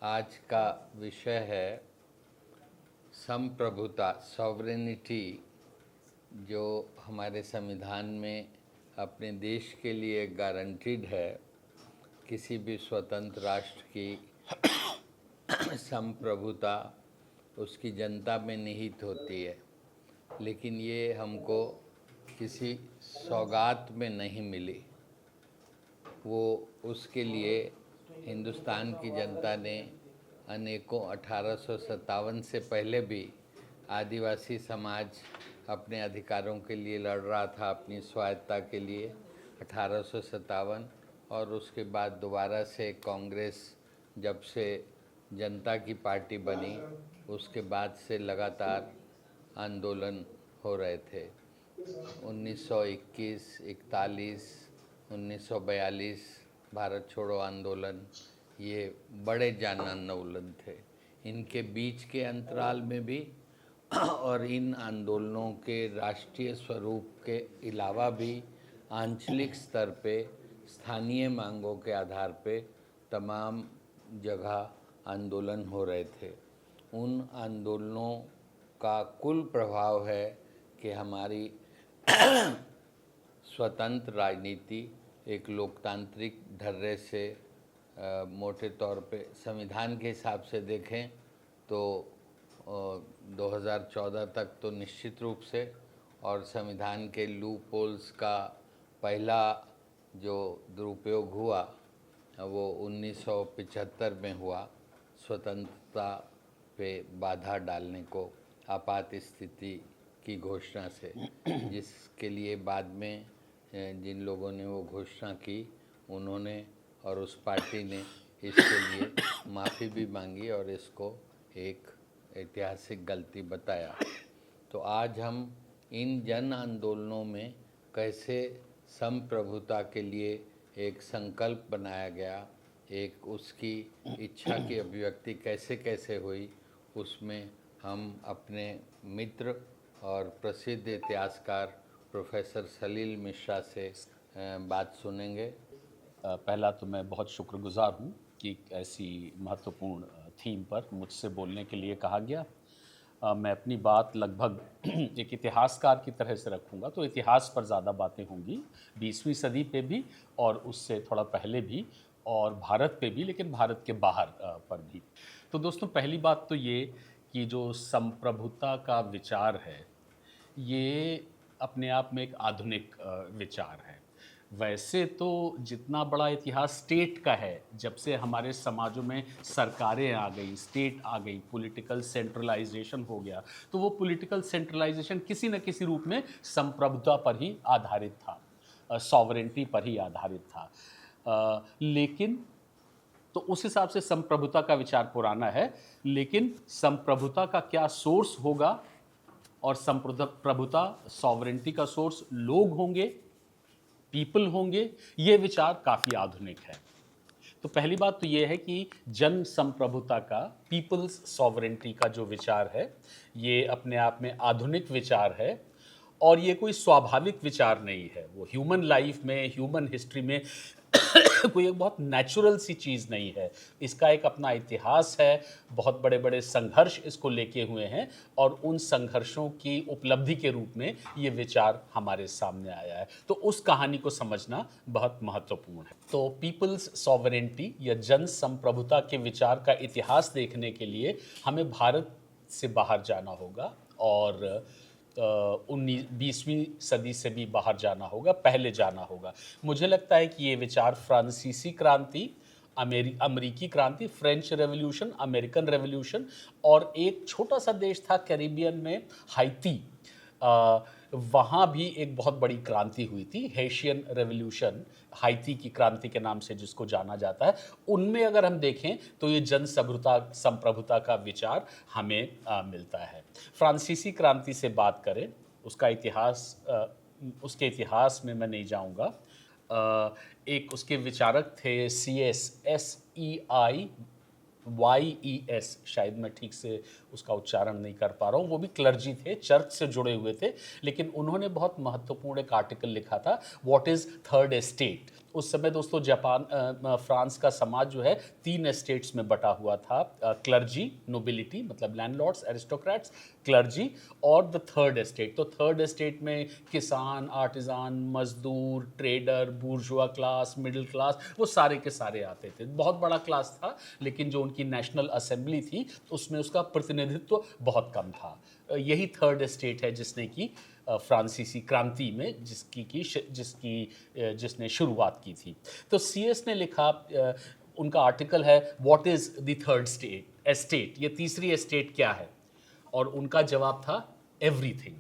आज का विषय है संप्रभुता, सॉवरेनिटी, जो हमारे संविधान में अपने देश के लिए गारंटीड है। किसी भी स्वतंत्र राष्ट्र की संप्रभुता उसकी जनता में निहित होती है, लेकिन ये हमको किसी सौगात में नहीं मिली। वो उसके लिए हिंदुस्तान की जनता ने अनेकों 1857 से पहले भी आदिवासी समाज अपने अधिकारों के लिए लड़ रहा था, अपनी स्वायत्ता के लिए 1857। और उसके बाद दोबारा से कांग्रेस जब से जनता की पार्टी बनी, उसके बाद से लगातार आंदोलन हो रहे थे। 1921, 41, 1942 भारत छोड़ो आंदोलन, ये बड़े जान आंदोलन थे। इनके बीच के अंतराल में भी और इन आंदोलनों के राष्ट्रीय स्वरूप के अलावा भी आंचलिक स्तर पे स्थानीय मांगों के आधार पे तमाम जगह आंदोलन हो रहे थे। उन आंदोलनों का कुल प्रभाव है कि हमारी स्वतंत्र राजनीति एक लोकतांत्रिक ढर्रे से मोटे तौर पे संविधान के हिसाब से देखें तो 2014 तक तो निश्चित रूप से, और संविधान के लूप होल्स का पहला जो दुरुपयोग हुआ वो 1975 में हुआ, स्वतंत्रता पे बाधा डालने को आपात स्थिति की घोषणा से, जिसके लिए बाद में जिन लोगों ने वो घोषणा की उन्होंने और उस पार्टी ने इसके लिए माफ़ी भी मांगी और इसको एक ऐतिहासिक गलती बताया। तो आज हम इन जन आंदोलनों में कैसे संप्रभुता के लिए एक संकल्प बनाया गया, एक उसकी इच्छा की अभिव्यक्ति कैसे कैसे हुई, उसमें हम अपने मित्र और प्रसिद्ध इतिहासकार प्रोफेसर सलील मिश्रा से बात सुनेंगे। पहला तो मैं बहुत शुक्रगुजार हूँ कि ऐसी महत्वपूर्ण थीम पर मुझसे बोलने के लिए कहा गया। मैं अपनी बात लगभग एक इतिहासकार की तरह से रखूँगा, तो इतिहास पर ज़्यादा बातें होंगी, 20वीं सदी पे भी और उससे थोड़ा पहले भी, और भारत पे भी, लेकिन भारत के बाहर पर भी। तो दोस्तों, पहली बात तो ये कि जो संप्रभुता का विचार है, ये अपने आप में एक आधुनिक विचार है। वैसे तो जितना बड़ा इतिहास स्टेट का है, जब से हमारे समाजों में सरकारें आ गई, स्टेट आ गई, पॉलिटिकल सेंट्रलाइजेशन हो गया, तो वो पॉलिटिकल सेंट्रलाइजेशन किसी न किसी रूप में संप्रभुता पर ही आधारित था, सॉवरेंटी पर ही आधारित था। लेकिन तो उस हिसाब से संप्रभुता का विचार पुराना है, लेकिन संप्रभुता का क्या सोर्स होगा और संप्रभुता, सॉवरेंटी का सोर्स लोग होंगे, पीपल होंगे, ये विचार काफ़ी आधुनिक है। तो पहली बात तो ये है कि जन संप्रभुता का, पीपल्स सॉवरेंटी का जो विचार है, ये अपने आप में आधुनिक विचार है और ये कोई स्वाभाविक विचार नहीं है। वो ह्यूमन लाइफ में, ह्यूमन हिस्ट्री में कोई एक बहुत नेचुरल सी चीज़ नहीं है। इसका एक अपना इतिहास है, बहुत बड़े बड़े संघर्ष इसको लेके हुए हैं और उन संघर्षों की उपलब्धि के रूप में ये विचार हमारे सामने आया है। तो उस कहानी को समझना बहुत महत्वपूर्ण है। तो पीपल्स सॉवरेंटी या जन संप्रभुता के विचार का इतिहास देखने के लिए हमें भारत से बाहर जाना होगा और 19-20वीं सदी से भी बाहर जाना होगा, पहले जाना होगा। मुझे लगता है कि ये विचार फ्रांसीसी क्रांति, अमेरिकी क्रांति, फ्रेंच रेवोल्यूशन, अमेरिकन रेवोल्यूशन और एक छोटा सा देश था कैरिबियन में, हाइती, वहाँ भी एक बहुत बड़ी क्रांति हुई थी, हेशियन रेवोल्यूशन, हाइती की क्रांति के नाम से जिसको जाना जाता है। उनमें अगर हम देखें तो ये जन संप्रभुता का विचार हमें मिलता है। फ्रांसीसी क्रांति से बात करें, उसका इतिहास, उसके इतिहास में मैं नहीं जाऊंगा। एक उसके विचारक थे CSSEIYES, शायद मैं ठीक से उसका उच्चारण नहीं कर पा रहा हूँ। वो भी क्लर्जी थे, चर्च से जुड़े हुए थे, लेकिन उन्होंने बहुत महत्वपूर्ण एक आर्टिकल लिखा था, व्हाट इज़ थर्ड एस्टेट। उस समय दोस्तों फ्रांस का समाज जो है 3 एस्टेट्स में बटा हुआ था, क्लर्जी, नोबिलिटी मतलब लैंडलॉर्ड्स, एरिस्टोक्रेट्स, क्लर्जी और द थर्ड एस्टेट। तो थर्ड एस्टेट में किसान, आर्टिजान, मजदूर, ट्रेडर, बूर्जुआ क्लास, मिडिल क्लास, वो सारे के सारे आते थे। बहुत बड़ा क्लास था, लेकिन जो उनकी नेशनल असेंबली थी उसमें उसका प्रतिनिधित्व बहुत कम था। यही थर्ड एस्टेट है जिसने की फ्रांसीसी क्रांति में जिसने शुरुआत की थी। तो सीएस ने लिखा, उनका आर्टिकल है what is the third estate, ये तीसरी एस्टेट क्या है, और उनका जवाब था एवरीथिंग,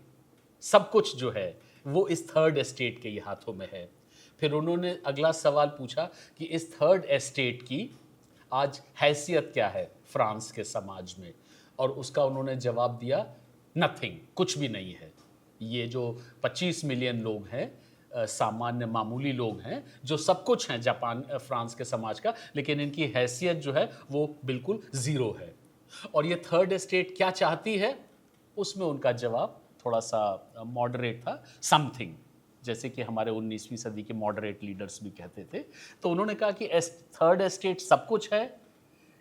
सब कुछ जो है वो इस थर्ड एस्टेट के ही हाथों में है। फिर उन्होंने अगला सवाल पूछा कि इस थर्ड एस्टेट की आज हैसियत क्या है फ्रांस के समाज में, और उसका उन्होंने जवाब दिया नथिंग, कुछ भी नहीं है। ये जो 25 मिलियन लोग हैं, सामान्य मामूली लोग हैं, जो सब कुछ हैं फ्रांस के समाज का, लेकिन इनकी हैसियत जो है वो बिल्कुल ज़ीरो है। और ये थर्ड एस्टेट क्या चाहती है, उसमें उनका जवाब थोड़ा सा मॉडरेट था, समथिंग, जैसे कि हमारे 19वीं सदी के मॉडरेट लीडर्स भी कहते थे। तो उन्होंने कहा कि थर्ड एस्टेट सब कुछ है,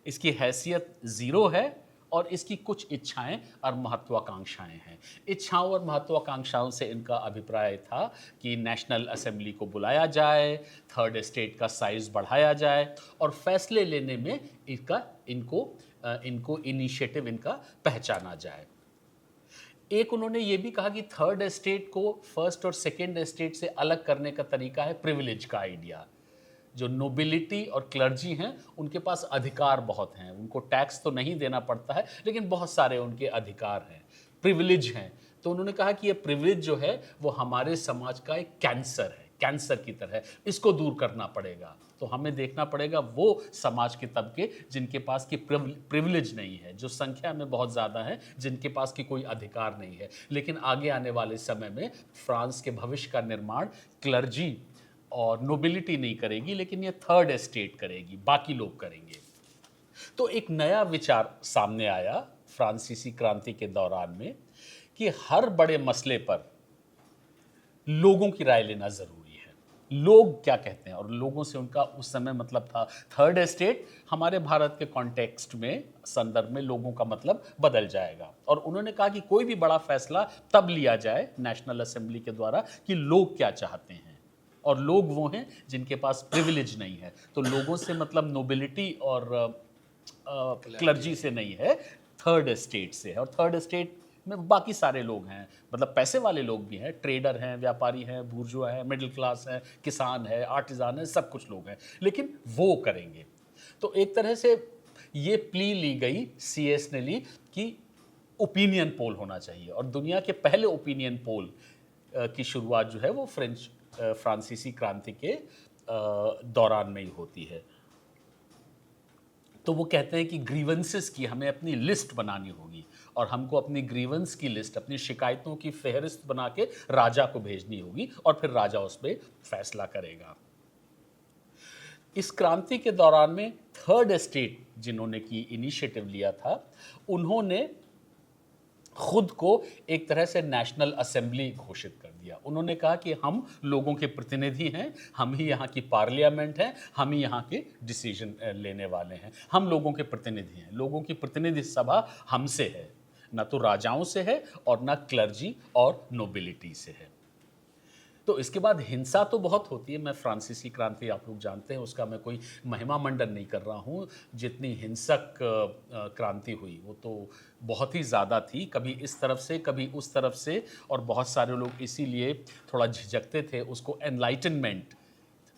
इसकी हैसियत ज़ीरो है, और इसकी कुछ इच्छाएं और महत्वाकांक्षाएं हैं। इच्छाओं और महत्वाकांक्षाओं से इनका अभिप्राय था कि नेशनल असेंबली को बुलाया जाए, थर्ड एस्टेट का साइज बढ़ाया जाए, और फैसले लेने में इनको इनिशिएटिव इनका पहचाना जाए। एक उन्होंने ये भी कहा कि थर्ड एस्टेट को फर्स्ट और सेकेंड एस्टेट से अलग करने का तरीका है प्रिविलेज का आइडिया। जो नोबिलिटी और क्लर्जी हैं उनके पास अधिकार बहुत हैं, उनको टैक्स तो नहीं देना पड़ता है, लेकिन बहुत सारे उनके अधिकार हैं, प्रिविलेज हैं। तो उन्होंने कहा कि ये प्रिविलेज जो है वो हमारे समाज का एक कैंसर है, कैंसर की तरह है, इसको दूर करना पड़ेगा। तो हमें देखना पड़ेगा वो समाज के तबके जिनके पास की प्रिविलेज नहीं है, जो संख्या में बहुत ज़्यादा है, जिनके पास की कोई अधिकार नहीं है। लेकिन आगे आने वाले समय में फ्रांस के भविष्य का निर्माण क्लर्जी और नोबिलिटी नहीं करेगी, लेकिन ये थर्ड एस्टेट करेगी, बाकी लोग करेंगे। तो एक नया विचार सामने आया फ्रांसीसी क्रांति के दौरान में कि हर बड़े मसले पर लोगों की राय लेना जरूरी है। लोग क्या कहते हैं, और लोगों से उनका उस समय मतलब था थर्ड एस्टेट। हमारे भारत के कॉन्टेक्स्ट में, संदर्भ में, लोगों का मतलब बदल जाएगा। और उन्होंने कहा कि कोई भी बड़ा फैसला तब लिया जाए नेशनल असेंबली के द्वारा कि लोग क्या चाहते हैं, और लोग वो हैं जिनके पास प्रिविलेज नहीं है। तो लोगों से मतलब नोबिलिटी और क्लर्जी से नहीं है, थर्ड एस्टेट से है। और थर्ड एस्टेट में बाकी सारे लोग हैं, मतलब पैसे वाले लोग भी हैं, ट्रेडर हैं, व्यापारी हैं, बूर्जुआ है, मिडिल क्लास है, किसान है, आर्टिजान है, सब कुछ लोग हैं, लेकिन वो करेंगे। तो एक तरह से ये प्ली ली गई, सीएस ने ली कि ओपिनियन पोल होना चाहिए। और दुनिया के पहले ओपिनियन पोल की शुरुआत जो है वो फ्रांसीसी क्रांति के दौरान में ही होती है। तो वो कहते हैं कि ग्रीवेंसेस की हमें अपनी लिस्ट बनानी होगी, और हमको अपनी ग्रीवेंस की लिस्ट, अपनी शिकायतों की फहरिस्त बना के राजा को भेजनी होगी, और फिर राजा उस पर फैसला करेगा। इस क्रांति के दौरान में थर्ड एस्टेट जिन्होंने की इनिशिएटिव लिया था, उन्होंने खुद को एक तरह से नेशनल असेंबली घोषित कर दिया। उन्होंने कहा कि हम लोगों के प्रतिनिधि हैं, हम ही यहाँ की पार्लियामेंट हैं, हम ही यहाँ के डिसीजन लेने वाले हैं, हम लोगों के प्रतिनिधि हैं। लोगों की प्रतिनिधि सभा हमसे है, ना तो राजाओं से है और ना क्लर्जी और नोबिलिटी से है। तो इसके बाद हिंसा तो बहुत होती है। मैं फ्रांसीसी क्रांति, आप लोग जानते हैं, उसका मैं कोई महिमा मंडन नहीं कर रहा हूँ। जितनी हिंसक क्रांति हुई वो तो बहुत ही ज़्यादा थी, कभी इस तरफ से कभी उस तरफ से, और बहुत सारे लोग इसीलिए थोड़ा झिझकते थे उसको एनलाइटनमेंट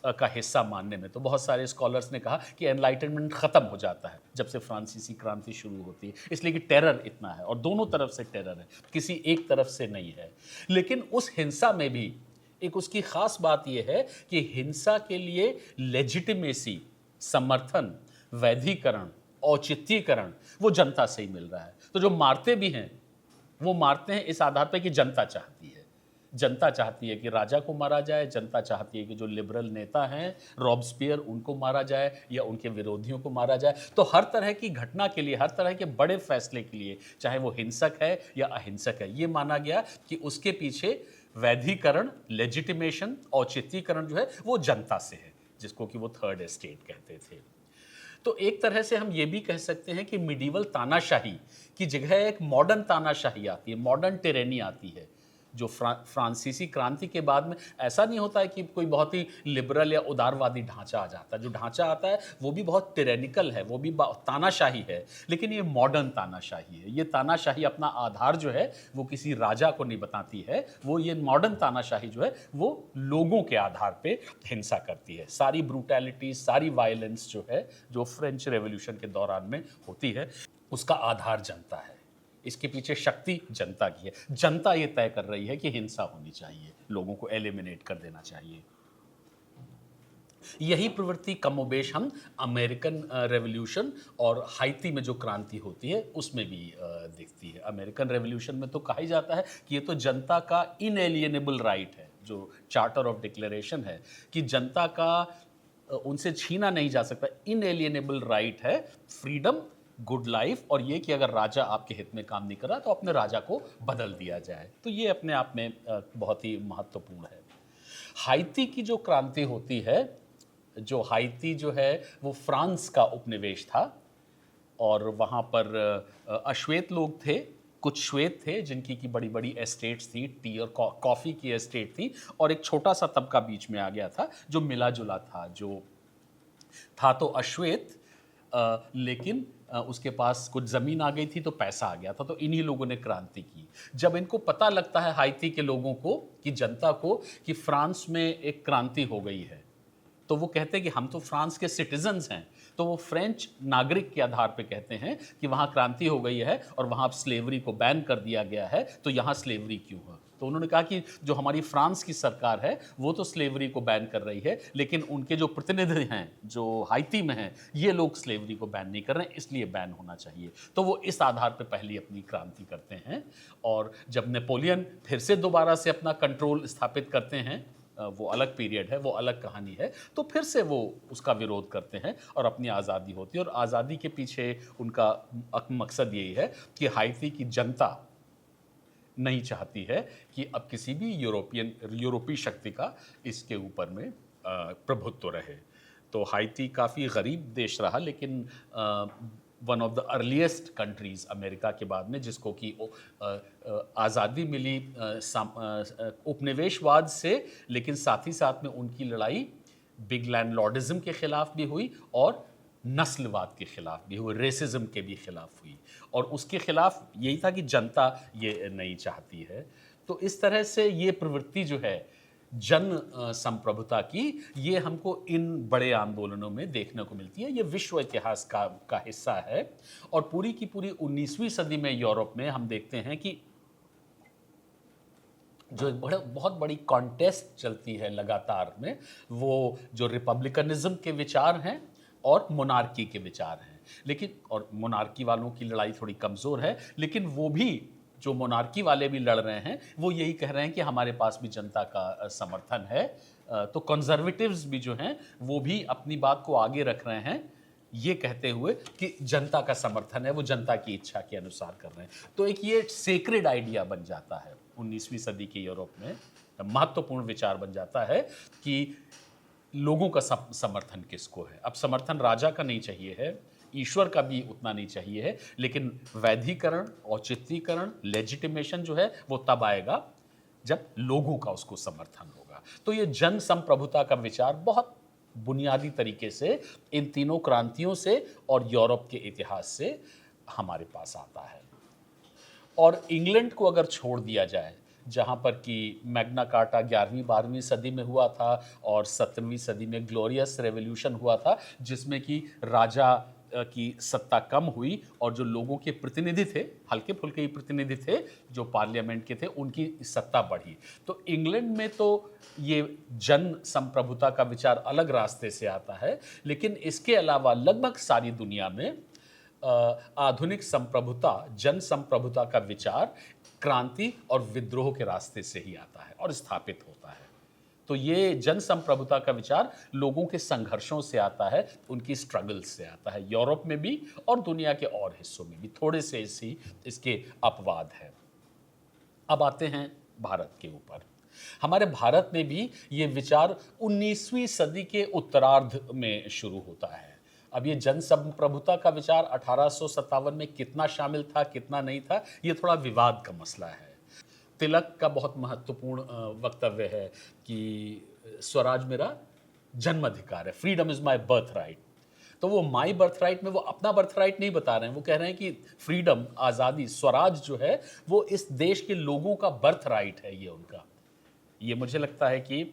का हिस्सा मानने में। तो बहुत सारे स्कॉलर्स ने कहा कि एनलाइटनमेंट ख़त्म हो जाता है जब से फ्रांसीसी क्रांति शुरू होती है, इसलिए कि टेरर इतना है, और दोनों तरफ से टेरर है, किसी एक तरफ से नहीं है। लेकिन उस हिंसा में भी एक उसकी ख़ास बात यह है कि हिंसा के लिए लेजिटिमेसी, समर्थन, वैधीकरण, औचित्यीकरण वो जनता से ही मिल रहा है। तो जो मारते भी हैं वो मारते हैं इस आधार पर कि जनता चाहती है। जनता चाहती है कि राजा को मारा जाए, जनता चाहती है कि जो लिबरल नेता हैं रॉबस्पियर उनको मारा जाए या उनके विरोधियों को मारा जाए। तो हर तरह की घटना के लिए, हर तरह के बड़े फैसले के लिए, चाहे वो हिंसक है या अहिंसक है, ये माना गया कि उसके पीछे वैधीकरण, लेजिटिमेशन, औचित्यीकरण जो है वो जनता से है। जिसको कि वो थर्ड एस्टेट कहते थे। तो एक तरह से हम ये भी कह सकते हैं कि मिडीवल तानाशाही की जगह एक मॉडर्न तानाशाही आती है, मॉडर्न टिरेनी आती है। जो फ्रांसीसी क्रांति के बाद में ऐसा नहीं होता है कि कोई बहुत ही लिबरल या उदारवादी ढांचा आ जाता है। जो ढांचा आता है वो भी बहुत टिरेनिकल है, वो भी तानाशाही है, लेकिन ये मॉडर्न तानाशाही है। ये तानाशाही अपना आधार जो है वो किसी राजा को नहीं बताती है, वो ये मॉडर्न तानाशाही जो है वो लोगों के आधार पे हिंसा करती है। सारी ब्रूटैलिटी, सारी वायलेंस जो है, जो फ्रेंच रेवोल्यूशन के दौरान में होती है, उसका आधार जनता है। इसके पीछे शक्ति जनता की है। जनता ये तय कर रही है कि हिंसा होनी चाहिए, लोगों को एलिमिनेट कर देना चाहिए। यही प्रवृत्ति कमोबेश हम अमेरिकन रेवोल्यूशन और हाइती में जो क्रांति होती है उसमें भी दिखती है। अमेरिकन रेवोल्यूशन में तो कहा ही जाता है कि ये तो जनता का इनएलिएनेबल राइट है, जो चार्टर ऑफ डिक्लेरेशन है कि जनता का उनसे छीना नहीं जा सकता इनएलिएनेबल राइट है, फ्रीडम, गुड लाइफ, और ये कि अगर राजा आपके हित में काम नहीं कर रहा तो अपने राजा को बदल दिया जाए। तो ये अपने आप में बहुत ही महत्वपूर्ण है। हाइती की जो क्रांति होती है, जो हाइती जो है वो फ्रांस का उपनिवेश था और वहाँ पर अश्वेत लोग थे, कुछ श्वेत थे जिनकी की बड़ी बड़ी एस्टेट्स थी, टी और कॉफ़ी की एस्टेट थी, और एक छोटा सा तबका बीच में आ गया था जो मिला जुला था, जो था तो अश्वेत लेकिन उसके पास कुछ ज़मीन आ गई थी तो पैसा आ गया था। तो इन्हीं लोगों ने क्रांति की। जब इनको पता लगता है हाइती के लोगों को, कि जनता को, कि फ्रांस में एक क्रांति हो गई है, तो वो कहते हैं कि हम तो फ्रांस के सिटीजन्स हैं। तो वो फ्रेंच नागरिक के आधार पे कहते हैं कि वहाँ क्रांति हो गई है और वहाँ स्लेवरी को बैन कर दिया गया है, तो यहाँ स्लेवरी क्यों है। तो उन्होंने कहा कि जो हमारी फ्रांस की सरकार है वो तो स्लेवरी को बैन कर रही है, लेकिन उनके जो प्रतिनिधि हैं जो हाइती में हैं, ये लोग स्लेवरी को बैन नहीं कर रहे हैं, इसलिए बैन होना चाहिए। तो वो इस आधार पे पहली अपनी क्रांति करते हैं। और जब नेपोलियन फिर से दोबारा से अपना कंट्रोल स्थापित करते हैं, वो अलग पीरियड है, वो अलग कहानी है, तो फिर से वो उसका विरोध करते हैं और अपनी आज़ादी होती है। और आज़ादी के पीछे उनका मकसद यही है कि हाइती की जनता नहीं चाहती है कि अब किसी भी यूरोपीय शक्ति का इसके ऊपर में प्रभुत्व रहे। तो हाइती काफ़ी गरीब देश रहा, लेकिन one of the earliest countries America के बाद में, जिसको कि आज़ादी मिली उपनिवेशवाद से, लेकिन साथ ही साथ में उनकी लड़ाई बिग लैंडलॉर्डिज्म के ख़िलाफ़ भी हुई और नस्लवाद के ख़िलाफ़ भी हुई, रेसिज्म के भी ख़िलाफ़ हुई। और उसके ख़िलाफ़ यही था कि जनता ये नहीं चाहती है। तो इस तरह से ये प्रवृत्ति जो है जन संप्रभुता की, ये हमको इन बड़े आंदोलनों में देखने को मिलती है। ये विश्व इतिहास का हिस्सा है। और पूरी की पूरी 19वीं सदी में यूरोप में हम देखते हैं कि जो बहुत बड़ी कॉन्टेस्ट चलती है लगातार में, वो जो रिपब्लिकनिज्म के विचार हैं और मोनार्की के विचार हैं। लेकिन और मोनार्की वालों की लड़ाई थोड़ी कमज़ोर है, लेकिन वो भी, जो मोनार्की वाले भी लड़ रहे हैं, वो यही कह रहे हैं कि हमारे पास भी जनता का समर्थन है। तो कंजर्वेटिव्स भी जो हैं वो भी अपनी बात को आगे रख रहे हैं, ये कहते हुए कि जनता का समर्थन है, वो जनता की इच्छा के अनुसार कर रहे हैं। तो एक ये सेक्रेड आइडिया बन जाता है 19वीं सदी के यूरोप में, महत्वपूर्ण विचार बन जाता है कि लोगों का समर्थन किसको है। अब समर्थन राजा का नहीं चाहिए है, ईश्वर का भी उतना नहीं चाहिए है, लेकिन वैधीकरण, औचित्यीकरण, लेजिटिमेशन जो है वो तब आएगा जब लोगों का उसको समर्थन होगा। तो ये जन संप्रभुता का विचार बहुत बुनियादी तरीके से इन तीनों क्रांतियों से और यूरोप के इतिहास से हमारे पास आता है। और इंग्लैंड को अगर छोड़ दिया जाए, जहाँ पर कि मैग्ना कार्टा 11वीं-12वीं सदी में हुआ था और 17वीं सदी में ग्लोरियस रेवोल्यूशन हुआ था, जिसमें कि राजा की सत्ता कम हुई और जो लोगों के प्रतिनिधि थे, हल्के फुल्के ही प्रतिनिधि थे जो पार्लियामेंट के थे, उनकी सत्ता बढ़ी। तो इंग्लैंड में तो ये जन संप्रभुता का विचार अलग रास्ते से आता है, लेकिन इसके अलावा लगभग सारी दुनिया में आधुनिक संप्रभुता, जन संप्रभुता का विचार क्रांति और विद्रोह के रास्ते से ही आता है और स्थापित होता है। तो ये जन संप्रभुता का विचार लोगों के संघर्षों से आता है, उनकी स्ट्रगल्स से आता है, यूरोप में भी और दुनिया के और हिस्सों में भी थोड़े से इसके अपवाद हैं। अब आते हैं भारत के ऊपर। हमारे भारत में भी ये विचार 19वीं सदी के उत्तरार्ध में शुरू होता है। अब ये जन संप्रभुता का विचार 1857 में कितना शामिल था, कितना नहीं था, ये थोड़ा विवाद का मसला है। तिलक का बहुत महत्वपूर्ण वक्तव्य है कि स्वराज मेरा जन्म अधिकार है, freedom is my birth right. तो वो माई बर्थ राइट में वो अपना बर्थ राइट नहीं बता रहे हैं, वो कह रहे हैं कि फ्रीडम, आज़ादी, स्वराज जो है वो इस देश के लोगों का बर्थ राइट है, ये उनका। ये मुझे लगता है कि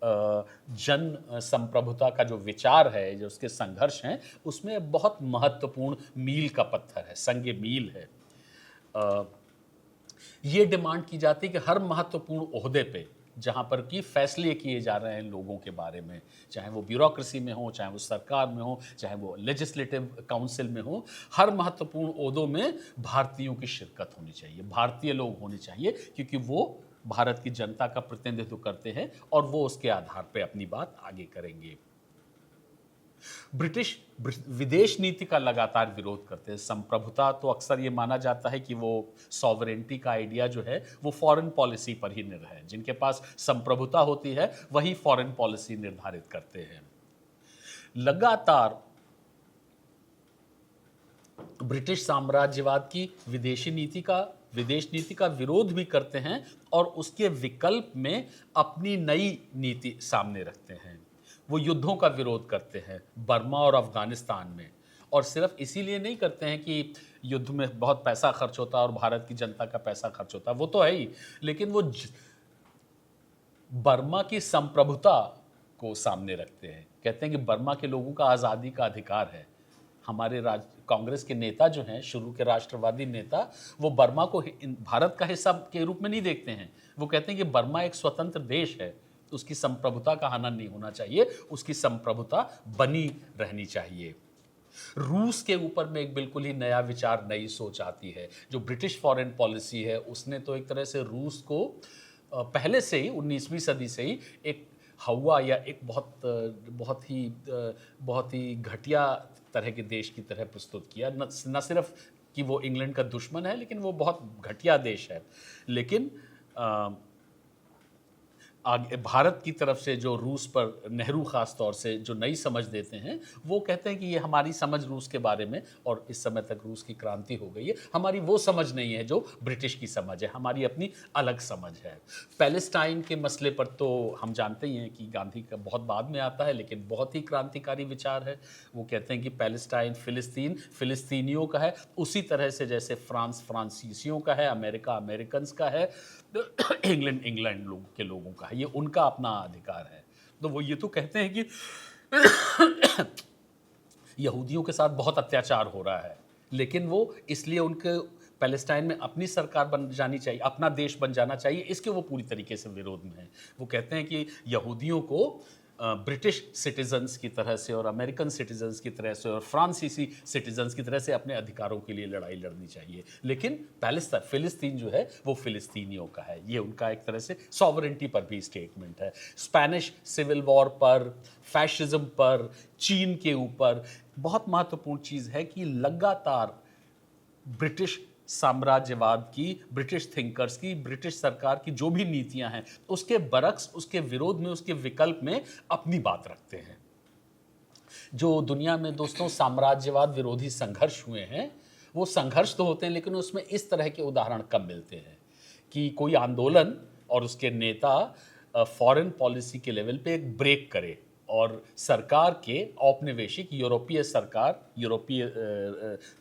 जन संप्रभुता का जो विचार है, जो उसके संघर्ष हैं, उसमें बहुत महत्वपूर्ण मील का पत्थर है, संग मील है। ये डिमांड की जाती है कि हर महत्वपूर्ण ओहदे पे जहाँ पर कि फैसले किए जा रहे हैं लोगों के बारे में, चाहे वो ब्यूरोक्रेसी में हो, चाहे वो सरकार में हो, चाहे वो लेजिस्लेटिव काउंसिल में हो, हर महत्वपूर्ण ओहदों में भारतीयों की शिरकत होनी चाहिए, भारतीय लोग होने चाहिए, क्योंकि वो भारत की जनता का प्रतिनिधित्व करते हैं और वो उसके आधार पर अपनी बात आगे करेंगे। ब्रिटिश विदेश नीति का लगातार विरोध करते हैं। संप्रभुता तो अक्सर ये माना जाता है कि वो सॉवरेंटी का आइडिया जो है वो फॉरेन पॉलिसी पर ही निर्भर है। जिनके पास संप्रभुता होती है वही फॉरेन पॉलिसी निर्धारित करते हैं। लगातार ब्रिटिश साम्राज्यवाद की विदेश नीति का विरोध भी करते हैं और उसके विकल्प में अपनी नई नीति सामने रखते हैं। वो युद्धों का विरोध करते हैं बर्मा और अफगानिस्तान में, और सिर्फ इसीलिए नहीं करते हैं कि युद्ध में बहुत पैसा खर्च होता है और भारत की जनता का पैसा खर्च होता है, वो तो है ही, लेकिन वो बर्मा की संप्रभुता को सामने रखते हैं। कहते हैं कि बर्मा के लोगों का आज़ादी का अधिकार है। हमारे कांग्रेस के नेता जो हैं, शुरू के राष्ट्रवादी नेता, वो बर्मा को भारत का हिस्सा के रूप में नहीं देखते हैं। वो कहते हैं कि बर्मा एक स्वतंत्र देश है, तो उसकी संप्रभुता का हनन नहीं होना चाहिए, उसकी संप्रभुता बनी रहनी चाहिए। रूस के ऊपर में एक बिल्कुल ही नया विचार, नई सोच आती है। जो ब्रिटिश फॉरेन पॉलिसी है उसने तो एक तरह से रूस को पहले से ही 19वीं सदी से ही एक हवा या एक बहुत ही घटिया तरह के देश की तरह प्रस्तुत किया। न सिर्फ कि वो इंग्लैंड का दुश्मन है, लेकिन वो बहुत घटिया देश है। लेकिन आगे भारत की तरफ से जो रूस पर नेहरू ख़ास तौर से जो नई समझ देते हैं, वो कहते हैं कि ये हमारी समझ रूस के बारे में, और इस समय तक रूस की क्रांति हो गई है, हमारी वो समझ नहीं है जो ब्रिटिश की समझ है, हमारी अपनी अलग समझ है। पैलेस्टाइन के मसले पर तो हम जानते ही हैं कि गांधी का बहुत बाद में आता है, लेकिन बहुत ही क्रांतिकारी विचार है। वो कहते हैं कि पैलेस्टाइन फिलिस्तीन फिलिस्तीनियों का है, उसी तरह से जैसे फ्रांस फ्रांसीसियों का है, अमेरिका अमेरिकन्स का है, इंग्लैंड लोगों का है, ये उनका अपना अधिकार है। तो वो ये तो कहते हैं कि यहूदियों के साथ बहुत अत्याचार हो रहा है, लेकिन वो इसलिए उनके पैलेस्टाइन में अपनी सरकार बन जानी चाहिए, अपना देश बन जाना चाहिए, इसके वो पूरी तरीके से विरोध में है। वो कहते हैं कि यहूदियों को ब्रिटिश सिटीजन्स की तरह से और अमेरिकन सिटीजन्स की तरह से और फ्रांसीसी सिटीजन्स की तरह से अपने अधिकारों के लिए लड़ाई लड़नी चाहिए, लेकिन फिलिस्तीन जो है वो फिलिस्तीनियों का है। ये उनका एक तरह से सॉवरेंटी पर भी स्टेटमेंट है। स्पेनिश सिविल वॉर पर, फैशिज्म पर, चीन के ऊपर बहुत महत्वपूर्ण चीज़ है कि लगातार ब्रिटिश साम्राज्यवाद की, ब्रिटिश थिंकर्स की, ब्रिटिश सरकार की जो भी नीतियां हैं, उसके बरक्स, उसके विरोध में, उसके विकल्प में अपनी बात रखते हैं। जो दुनिया में दोस्तों साम्राज्यवाद विरोधी संघर्ष हुए हैं, वो संघर्ष तो होते हैं, लेकिन उसमें इस तरह के उदाहरण कम मिलते हैं कि कोई आंदोलन और उसके नेता फॉरेन पॉलिसी के लेवल पे एक ब्रेक करे और सरकार के औपनिवेशिक यूरोपीय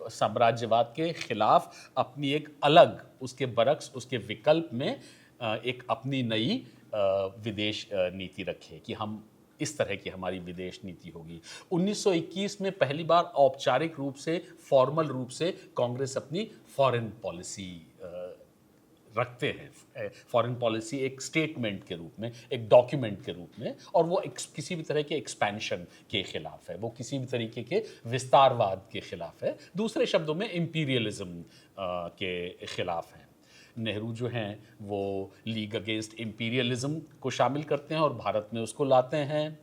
साम्राज्यवाद के खिलाफ अपनी एक अलग, उसके बरक्स, उसके विकल्प में एक अपनी नई विदेश नीति रखे कि हम इस तरह की हमारी विदेश नीति होगी। 1921 में पहली बार औपचारिक रूप से, फॉर्मल रूप से कांग्रेस अपनी फॉरेन पॉलिसी रखते हैं। फॉरेन पॉलिसी एक स्टेटमेंट के रूप में, एक डॉक्यूमेंट के रूप में, और वो किसी भी तरह के एक्सपेंशन के खिलाफ है, वो किसी भी तरीके के विस्तारवाद के खिलाफ है, दूसरे शब्दों में इंपीरियलिज्म के खिलाफ है। नेहरू जो हैं वो लीग अगेंस्ट इंपीरियलिज्म को शामिल करते हैं और भारत में उसको लाते हैं।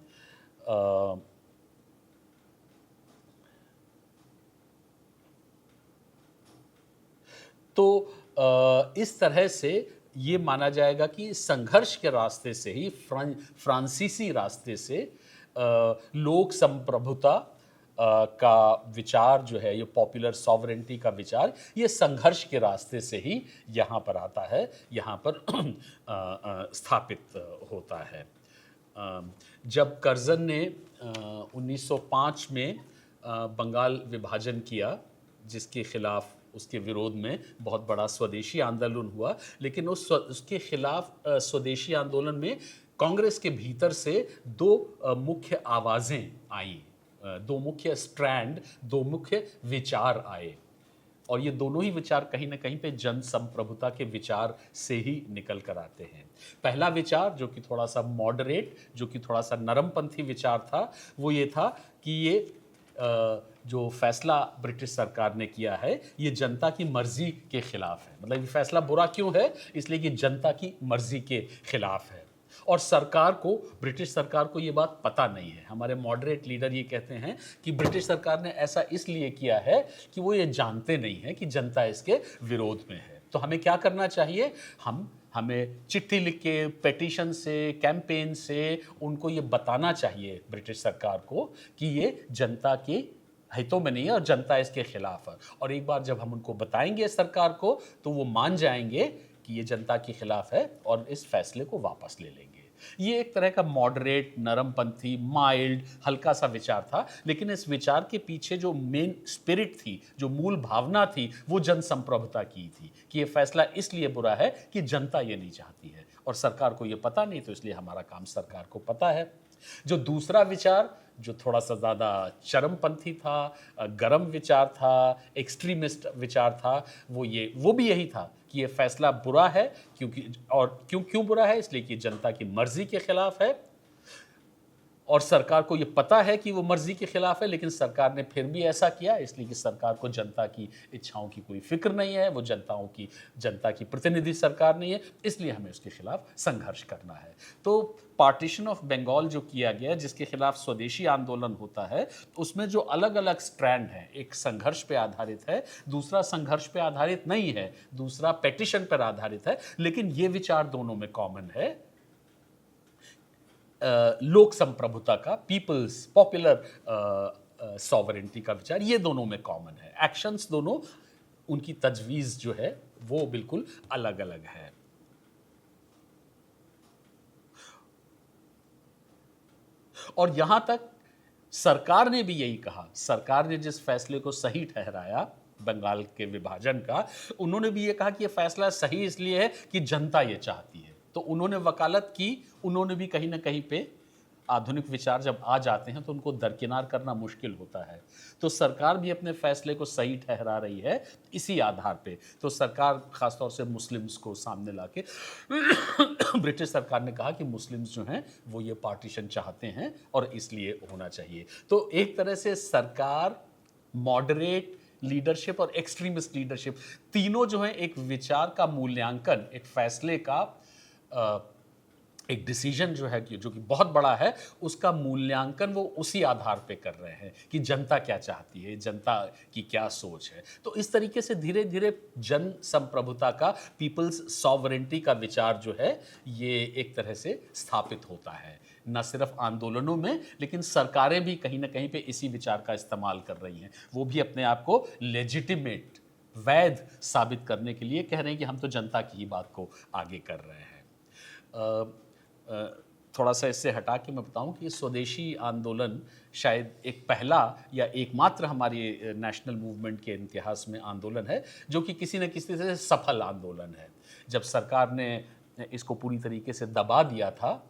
तो इस तरह से ये माना जाएगा कि संघर्ष के रास्ते से ही फ्रांसीसी रास्ते से लोक संप्रभुता का विचार जो है, ये पॉपुलर सॉवरेंटी का विचार, ये संघर्ष के रास्ते से ही यहाँ पर आता है, यहाँ पर स्थापित होता है। जब कर्जन ने 1905 में बंगाल विभाजन किया, जिसके खिलाफ, उसके विरोध में बहुत बड़ा स्वदेशी आंदोलन हुआ, लेकिन उसके खिलाफ स्वदेशी आंदोलन में कांग्रेस के भीतर से दो मुख्य आवाज़ें आई, दो मुख्य स्ट्रैंड, दो मुख्य विचार आए, और ये दोनों ही विचार कहीं ना कहीं पे जन संप्रभुता के विचार से ही निकल कर आते हैं। पहला विचार जो कि थोड़ा सा मॉडरेट, जो कि थोड़ा सा नरमपंथी विचार था, वो ये था कि ये जो फैसला ब्रिटिश सरकार ने किया है, ये जनता की मर्जी के खिलाफ है। मतलब ये फैसला बुरा क्यों है? इसलिए कि जनता की मर्जी के खिलाफ है, और सरकार को, ब्रिटिश सरकार को ये बात पता नहीं है। हमारे मॉडरेट लीडर ये कहते हैं कि ब्रिटिश सरकार ने ऐसा इसलिए किया है कि वो ये जानते नहीं है कि जनता इसके विरोध में है। तो हमें क्या करना चाहिए? हमें चिट्ठी लिख के, पेटिशन से, कैंपेन से उनको ये बताना चाहिए ब्रिटिश सरकार को कि ये जनता के हितों में नहीं है और जनता इसके खिलाफ है। और एक बार जब हम उनको बताएंगे सरकार को, तो वो मान जाएंगे कि ये जनता के खिलाफ है और इस फैसले को वापस ले लेंगे। ये एक तरह का मॉडरेट, नरमपंथी, माइल्ड, हल्का सा विचार था, लेकिन इस विचार के पीछे जो मेन स्पिरिट थी, जो मूल भावना थी, वो जन संप्रभुता की थी कि ये फैसला इसलिए बुरा है कि जनता ये नहीं चाहती है, और सरकार को ये पता नहीं, तो इसलिए हमारा काम सरकार को पता है। जो दूसरा विचार, जो थोड़ा सा ज़्यादा चरमपंथी था, गरम विचार था, एक्सट्रीमिस्ट विचार था, वो भी यही था कि ये फैसला बुरा है, क्यों बुरा है? इसलिए कि जनता की मर्जी के खिलाफ है, और सरकार को ये पता है कि वो मर्जी के खिलाफ है, लेकिन सरकार ने फिर भी ऐसा किया इसलिए कि सरकार को जनता की इच्छाओं की कोई फिक्र नहीं है, वो जनता की प्रतिनिधि सरकार नहीं है, इसलिए हमें उसके खिलाफ संघर्ष करना है। तो पार्टीशन ऑफ बंगाल जो किया गया, जिसके खिलाफ स्वदेशी आंदोलन होता है, उसमें जो अलग अलग स्ट्रैंड हैं, एक संघर्ष पे आधारित है, दूसरा संघर्ष पे आधारित नहीं है, दूसरा पेटिशन पर आधारित है, लेकिन ये विचार दोनों में कॉमन है। लोक संप्रभुता का, पॉपुलर सॉवरेंटी का विचार, ये दोनों में कॉमन है। एक्शंस दोनों, उनकी तजवीज़ जो है वो बिल्कुल अलग अलग है। और यहां तक सरकार ने भी यही कहा, सरकार ने जिस फैसले को सही ठहराया बंगाल के विभाजन का, उन्होंने भी ये कहा कि ये फैसला सही इसलिए है कि जनता ये चाहती है। तो उन्होंने वकालत की, उन्होंने भी कहीं ना कहीं पे, आधुनिक विचार जब आ जाते हैं तो उनको दरकिनार करना मुश्किल होता है, तो सरकार भी अपने फैसले को सही ठहरा रही है इसी आधार पे। तो सरकार, खासतौर से मुस्लिम्स को सामने लाके ब्रिटिश सरकार ने कहा कि मुस्लिम्स जो हैं वो ये पार्टीशन चाहते हैं और इसलिए होना चाहिए। तो एक तरह से सरकार, मॉडरेट लीडरशिप और एक्सट्रीमिस्ट लीडरशिप, तीनों जो है एक विचार का मूल्यांकन, एक फैसले का, एक डिसीजन जो है कि जो कि बहुत बड़ा है, उसका मूल्यांकन वो उसी आधार पे कर रहे हैं कि जनता क्या चाहती है, जनता की क्या सोच है। तो इस तरीके से धीरे धीरे जन संप्रभुता का, पीपल्स सॉवरेंटी का विचार जो है, ये एक तरह से स्थापित होता है, न सिर्फ आंदोलनों में, लेकिन सरकारें भी कहीं ना कहीं पे इसी विचार का इस्तेमाल कर रही हैं। वो भी अपने आप को लेजिटिमेट, वैध साबित करने के लिए कह रहे हैं कि हम तो जनता की ही बात को आगे कर रहे हैं। थोड़ा सा इससे हटा के मैं बताऊं कि स्वदेशी आंदोलन शायद एक पहला या एकमात्र हमारी नेशनल मूवमेंट के इतिहास में आंदोलन है जो कि किसी न किसी तरह से सफल आंदोलन है। जब सरकार ने इसको पूरी तरीके से दबा दिया था,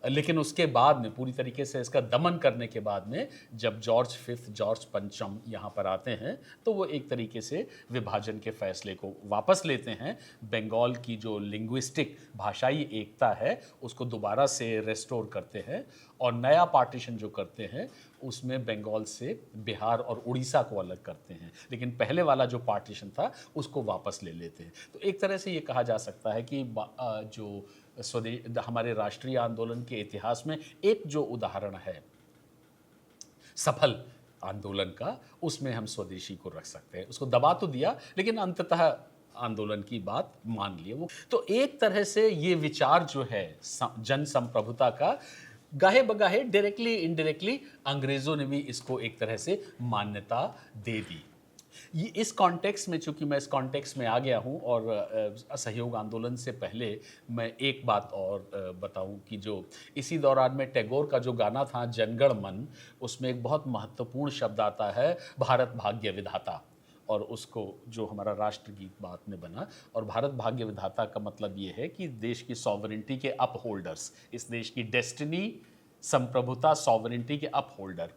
लेकिन उसके बाद में पूरी तरीके से इसका दमन करने के बाद में जब जॉर्ज फिफ्थ, जॉर्ज पंचम यहाँ पर आते हैं, तो वो एक तरीके से विभाजन के फैसले को वापस लेते हैं। बंगाल की जो लिंग्विस्टिक, भाषाई एकता है, उसको दोबारा से रेस्टोर करते हैं, और नया पार्टीशन जो करते हैं उसमें बंगाल से बिहार और उड़ीसा को अलग करते हैं, लेकिन पहले वाला जो पार्टीशन था उसको वापस ले लेते हैं। तो एक तरह से ये कहा जा सकता है कि जो हमारे राष्ट्रीय आंदोलन के इतिहास में एक जो उदाहरण है सफल आंदोलन का, उसमें हम स्वदेशी को रख सकते हैं। उसको दबा तो दिया, लेकिन अंततः आंदोलन की बात मान लिए वो। तो एक तरह से ये विचार जो है जन संप्रभुता का, गाहे बगाहे डायरेक्टली इनडायरेक्टली अंग्रेजों ने भी इसको एक तरह से मान्यता दे दी। ये इस कॉन्टेक्स्ट में, चूंकि मैं इस कॉन्टेक्स्ट में आ गया हूँ और असहयोग आंदोलन से पहले मैं एक बात और बताऊं कि जो इसी दौरान में टैगोर का जो गाना था जनगण मन, उसमें एक बहुत महत्वपूर्ण शब्द आता है भारत भाग्य विधाता, और उसको जो हमारा राष्ट्रगीत बाद में बना। और भारत भाग्य विधाता का मतलब ये है कि देश की सॉवरेंटी के अपहोल्डर्स, इस देश की डेस्टिनी, संप्रभुता, सॉवरेंटी के अपहोल्डर,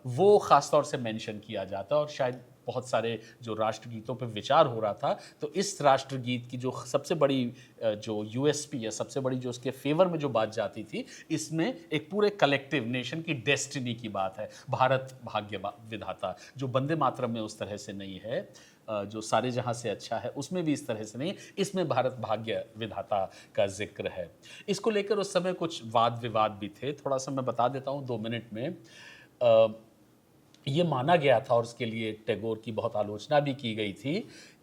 वो ख़ास तौर से मेंशन किया जाता है। और शायद बहुत सारे जो राष्ट्रगीतों पे विचार हो रहा था, तो इस राष्ट्रगीत की जो सबसे बड़ी जो यूएसपी है, सबसे बड़ी जो उसके फेवर में जो बात जाती थी, इसमें एक पूरे कलेक्टिव नेशन की डेस्टिनी की बात है, भारत भाग्य विधाता। जो वंदे मातरम में उस तरह से नहीं है, जो सारे जहां से अच्छा है उसमें भी इस तरह से नहीं, इसमें भारत भाग्य विधाता का जिक्र है। इसको लेकर उस समय कुछ वाद विवाद भी थे, थोड़ा सा मैं बता देता हूँ 2 मिनट में। ये माना गया था और उसके लिए टैगोर की बहुत आलोचना भी की गई थी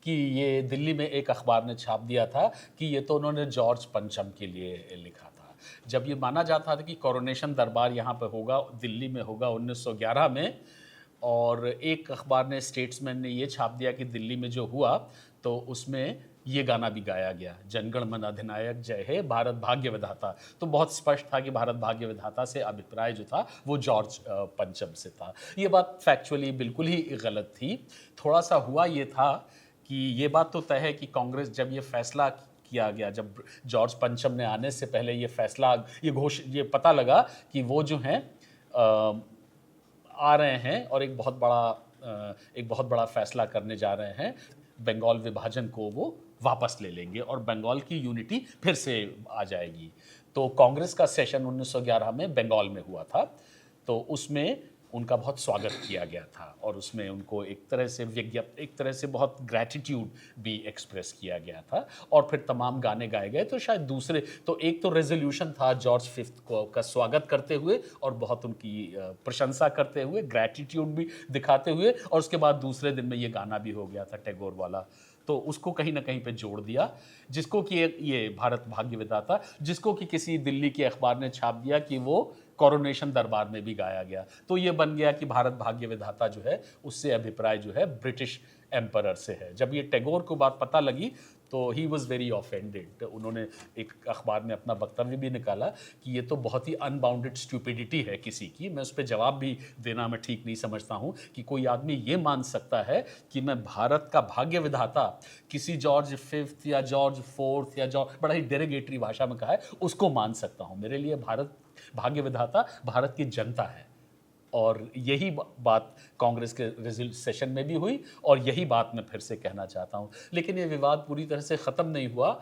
कि ये दिल्ली में एक अखबार ने छाप दिया था कि ये तो उन्होंने जॉर्ज पंचम के लिए लिखा था। जब ये माना जाता था कि कोरोनेशन दरबार यहाँ पे होगा, दिल्ली में होगा 1911 में, और एक अखबार ने, स्टेट्समैन ने ये छाप दिया कि दिल्ली में जो हुआ तो उसमें ये गाना भी गाया गया, जनगण मन अधिनायक जय हे भारत भाग्य विधाता। तो बहुत स्पष्ट था कि भारत भाग्य विधाता से अभिप्राय जो था वो जॉर्ज पंचम से था। ये बात फैक्चुअली बिल्कुल ही गलत थी। थोड़ा सा हुआ ये था कि ये बात तो तय है कि कांग्रेस, जब ये फैसला किया गया, जब जॉर्ज पंचम ने आने से पहले ये फैसला, ये पता लगा कि वो जो हैं आ रहे हैं और एक बहुत बड़ा फैसला करने जा रहे हैं, बंगाल विभाजन को वो वापस ले लेंगे और बंगाल की यूनिटी फिर से आ जाएगी। तो कांग्रेस का सेशन 1911 में बंगाल में हुआ था, तो उसमें उनका बहुत स्वागत किया गया था और उसमें उनको एक तरह से बहुत ग्रैटिट्यूड भी एक्सप्रेस किया गया था और फिर तमाम गाने गाए गए। तो शायद दूसरे, तो एक तो रेजोल्यूशन था जॉर्ज फिफ्थ को का स्वागत करते हुए और बहुत उनकी प्रशंसा करते हुए, ग्रैटिट्यूड भी दिखाते हुए, और उसके बाद दूसरे दिन में ये गाना भी हो गया था टैगोर वाला। तो उसको कहीं ना कहीं पे जोड़ दिया, जिसको कि ये भारत भाग्य विधाता, जिसको कि किसी दिल्ली के अखबार ने छाप दिया कि वो कोरोनेशन दरबार में भी गाया गया। तो ये बन गया कि भारत भाग्य विधाता जो है उससे अभिप्राय जो है ब्रिटिश एम्परर से है। जब ये टैगोर को बात पता लगी तो ही वॉज वेरी ऑफेंडेड। उन्होंने एक अखबार में अपना वक्तव्य भी निकाला कि ये तो बहुत ही अनबाउंडेड स्टूपिडिटी है किसी की। मैं उस पर जवाब भी देना मैं ठीक नहीं समझता हूँ कि कोई आदमी ये मान सकता है कि मैं भारत का भाग्य विधाता, किसी जॉर्ज फिफ्थ या जॉर्ज फोर्थ या जॉर्ज, बड़ा ही डेरोगेटरी भाषा में कहा है, उसको मान सकता हूँ। मेरे लिए भारत भाग्य विधाता भारत की जनता है। और यही बात कांग्रेस के सेशन में भी हुई और यही बात मैं फिर से कहना चाहता हूँ। लेकिन ये विवाद पूरी तरह से ख़त्म नहीं हुआ।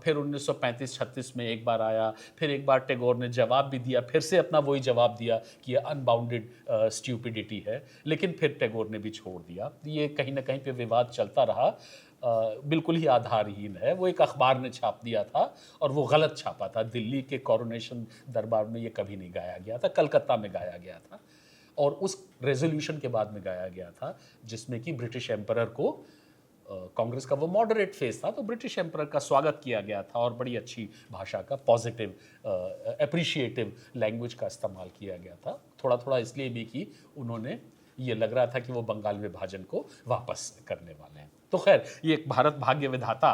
फिर 1935-36 में एक बार आया, फिर एक बार टैगोर ने जवाब भी दिया, फिर से अपना वही जवाब दिया कि ये अनबाउंडेड स्ट्यूपिडिटी है, लेकिन फिर टैगोर ने भी छोड़ दिया। ये कहीं ना कहीं पे विवाद चलता रहा, बिल्कुल ही आधारहीन है। वो एक अखबार ने छाप दिया था और वो गलत छापा था। दिल्ली के कोरोनेशन दरबार में ये कभी नहीं गाया गया था, कलकत्ता में गाया गया था और उस रेजोल्यूशन के बाद में गाया गया था जिसमें कि ब्रिटिश एम्परर को, कांग्रेस का वो मॉडरेट फेज था तो ब्रिटिश एम्परर का स्वागत किया गया था और बड़ी अच्छी भाषा का, पॉजिटिव एप्रिशिएटिव लैंग्वेज का इस्तेमाल किया गया था। थोड़ा थोड़ा इसलिए भी कि उन्होंने, ये लग रहा था कि वो बंगाल विभाजन को वापस करने वाले हैं। तो खैर, ये एक भारत भाग्य विधाता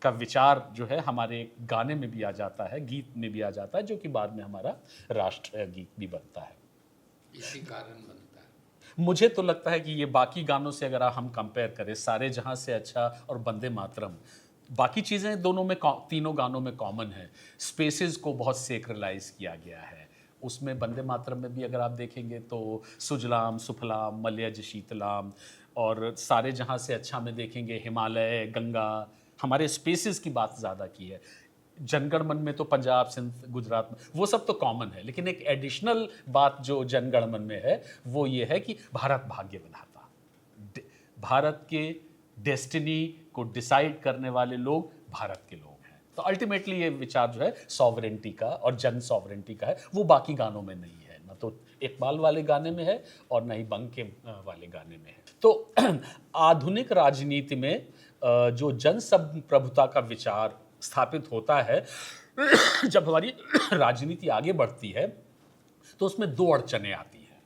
का विचार जो है हमारे गाने में भी आ जाता है, गीत में भी आ जाता है, जो कि बाद में हमारा राष्ट्र गीत भी बनता है। इसी कारण बनता है। मुझे तो लगता है कि ये बाकी गानों से अगर हम कंपेयर करें, सारे जहां से अच्छा और वंदे मातरम, बाकी चीज़ें दोनों में, तीनों गानों में कॉमन है। स्पेसेस को बहुत सेक्रलाइज किया गया है उसमें। वंदे मातरम में भी अगर आप देखेंगे तो सुजलाम सुफलाम मलयज शीतलाम, और सारे जहां से अच्छा में देखेंगे हिमालय, गंगा, हमारे स्पेसेस की बात ज़्यादा की है। जनगण मन में तो पंजाब, सिंध, गुजरात में वो सब तो कॉमन है, लेकिन एक एडिशनल बात जो जनगण मन में है वो ये है कि भारत भाग्य विधाता, भारत के डेस्टिनी को डिसाइड करने वाले लोग भारत के लोग हैं। तो अल्टीमेटली ये विचार जो है सॉवरेंटी का और जन सॉवरेंटी का है, वो बाकी गानों में नहीं है, ना तो इकबाल वाले गाने में है और ना ही बंकिम वाले गाने में है। तो आधुनिक राजनीति में जो जन संप्रभुता का विचार स्थापित होता है जब हमारी राजनीति आगे बढ़ती है तो उसमें दो अड़चनें आती हैं।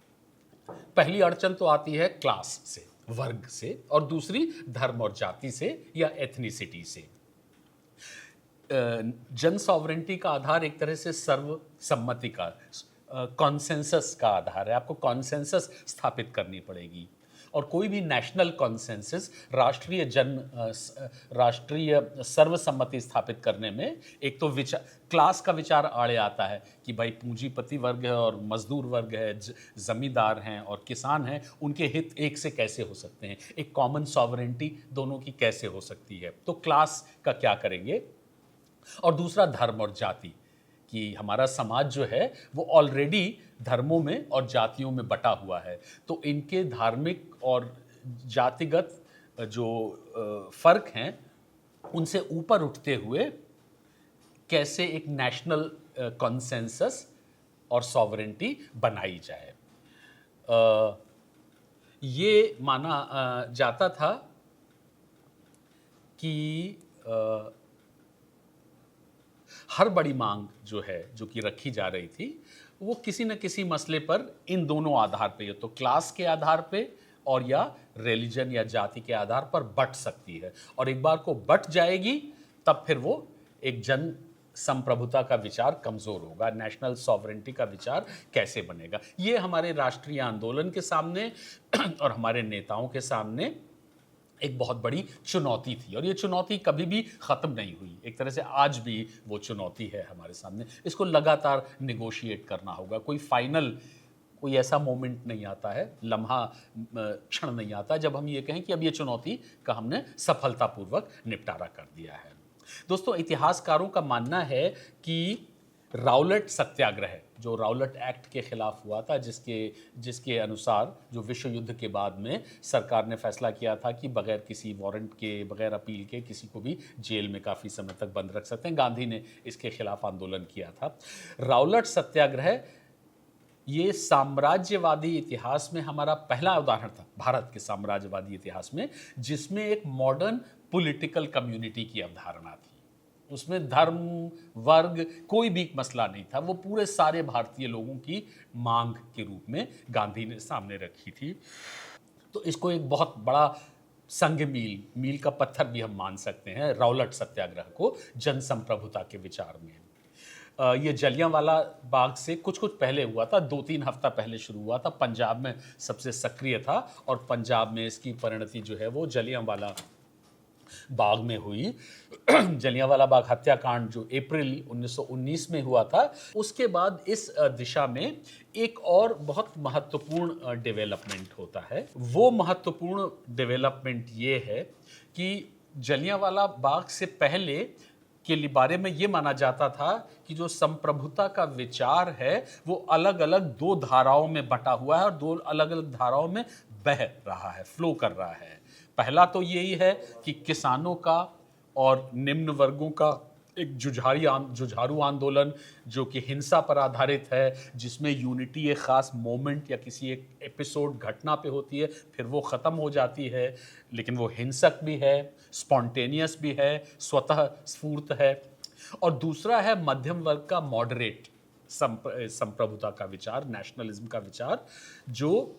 पहली अड़चन तो आती है क्लास से, वर्ग से, और दूसरी धर्म और जाति से या एथनिसिटी से। जन सॉवरेंटी का आधार एक तरह से सर्वसम्मति का, कॉन्सेंसस का आधार है। आपको कॉन्सेंसस स्थापित करनी पड़ेगी, और कोई भी नेशनल कॉन्सेंसस राष्ट्रीय सर्वसम्मति स्थापित करने में एक तो क्लास का विचार आड़े आता है कि भाई पूंजीपति वर्ग है और मजदूर वर्ग है, जमींदार हैं और किसान हैं, उनके हित एक से कैसे हो सकते हैं, एक कॉमन सॉवरेंटी दोनों की कैसे हो सकती है। तो क्लास का क्या करेंगे, और दूसरा धर्म और जाति, कि हमारा समाज जो है वो ऑलरेडी धर्मों में और जातियों में बटा हुआ है, तो इनके धार्मिक और जातिगत जो फर्क हैं उनसे ऊपर उठते हुए कैसे एक नेशनल कॉन्सेंसस और सॉवरेंटी बनाई जाए। ये माना जाता था कि हर बड़ी मांग जो है, जो कि रखी जा रही थी, वो किसी न किसी मसले पर इन दोनों आधार पे, या तो क्लास के आधार पे और या रिलीजन या जाति के आधार पर बट सकती है, और एक बार को बट जाएगी तब फिर वो एक जन संप्रभुता का विचार कमज़ोर होगा, नेशनल सॉवरेंटी का विचार कैसे बनेगा। ये हमारे राष्ट्रीय आंदोलन के सामने और हमारे नेताओं के सामने एक बहुत बड़ी चुनौती थी, और ये चुनौती कभी भी ख़त्म नहीं हुई। एक तरह से आज भी वो चुनौती है हमारे सामने। इसको लगातार निगोशिएट करना होगा। कोई ऐसा मोमेंट नहीं आता है, लम्हा क्षण नहीं आता जब हम ये कहें कि अब ये चुनौती का हमने सफलतापूर्वक निपटारा कर दिया है। दोस्तों, इतिहासकारों का मानना है कि राउलेट सत्याग्रह, जो राउलेट एक्ट के खिलाफ हुआ था, जिसके अनुसार जो विश्व युद्ध के बाद में सरकार ने फैसला किया था कि बगैर किसी वारंट के, बगैर अपील के किसी को भी जेल में काफ़ी समय तक बंद रख सकते हैं, गांधी ने इसके खिलाफ आंदोलन किया था। राउलेट सत्याग्रह ये साम्राज्यवादी इतिहास में हमारा पहला उदाहरण था, भारत के साम्राज्यवादी इतिहास में, जिसमें एक मॉडर्न पॉलिटिकल कम्युनिटी की अवधारणा थी। उसमें धर्म, वर्ग, कोई भी मसला नहीं था, वो पूरे सारे भारतीय लोगों की मांग के रूप में गांधी ने सामने रखी थी। तो इसको एक बहुत बड़ा संग मील का पत्थर भी हम मान सकते हैं, राउलेट सत्याग्रह को जन संप्रभुता के विचार में। ये जलियांवाला बाग से कुछ पहले हुआ था, 2-3 हफ्ता पहले शुरू हुआ था, पंजाब में सबसे सक्रिय था, और पंजाब में इसकी परिणति जो है वो जलियांवाला बाग में हुई। जलियांवाला बाग हत्याकांड जो अप्रैल 1919 में हुआ था, उसके बाद इस दिशा में एक और बहुत महत्वपूर्ण डेवलपमेंट होता है। वो महत्वपूर्ण डेवलपमेंट ये है कि जलियांवाला बाग से पहले के बारे में ये माना जाता था कि जो संप्रभुता का विचार है वो अलग अलग 2 धाराओं में बटा हुआ है और 2 अलग अलग धाराओं में बह रहा है, फ्लो कर रहा है। पहला तो यही है कि किसानों का और निम्न वर्गों का एक जुझारू आंदोलन जो कि हिंसा पर आधारित है, जिसमें यूनिटी एक ख़ास मोमेंट या किसी एक एपिसोड घटना पे होती है, फिर वो ख़त्म हो जाती है, लेकिन वो हिंसक भी है, स्पॉन्टेनियस भी है, स्वतः स्फूर्त है। और दूसरा है मध्यम वर्ग का मॉडरेट संप्रभुता का विचार, नेशनलिज्म का विचार, जो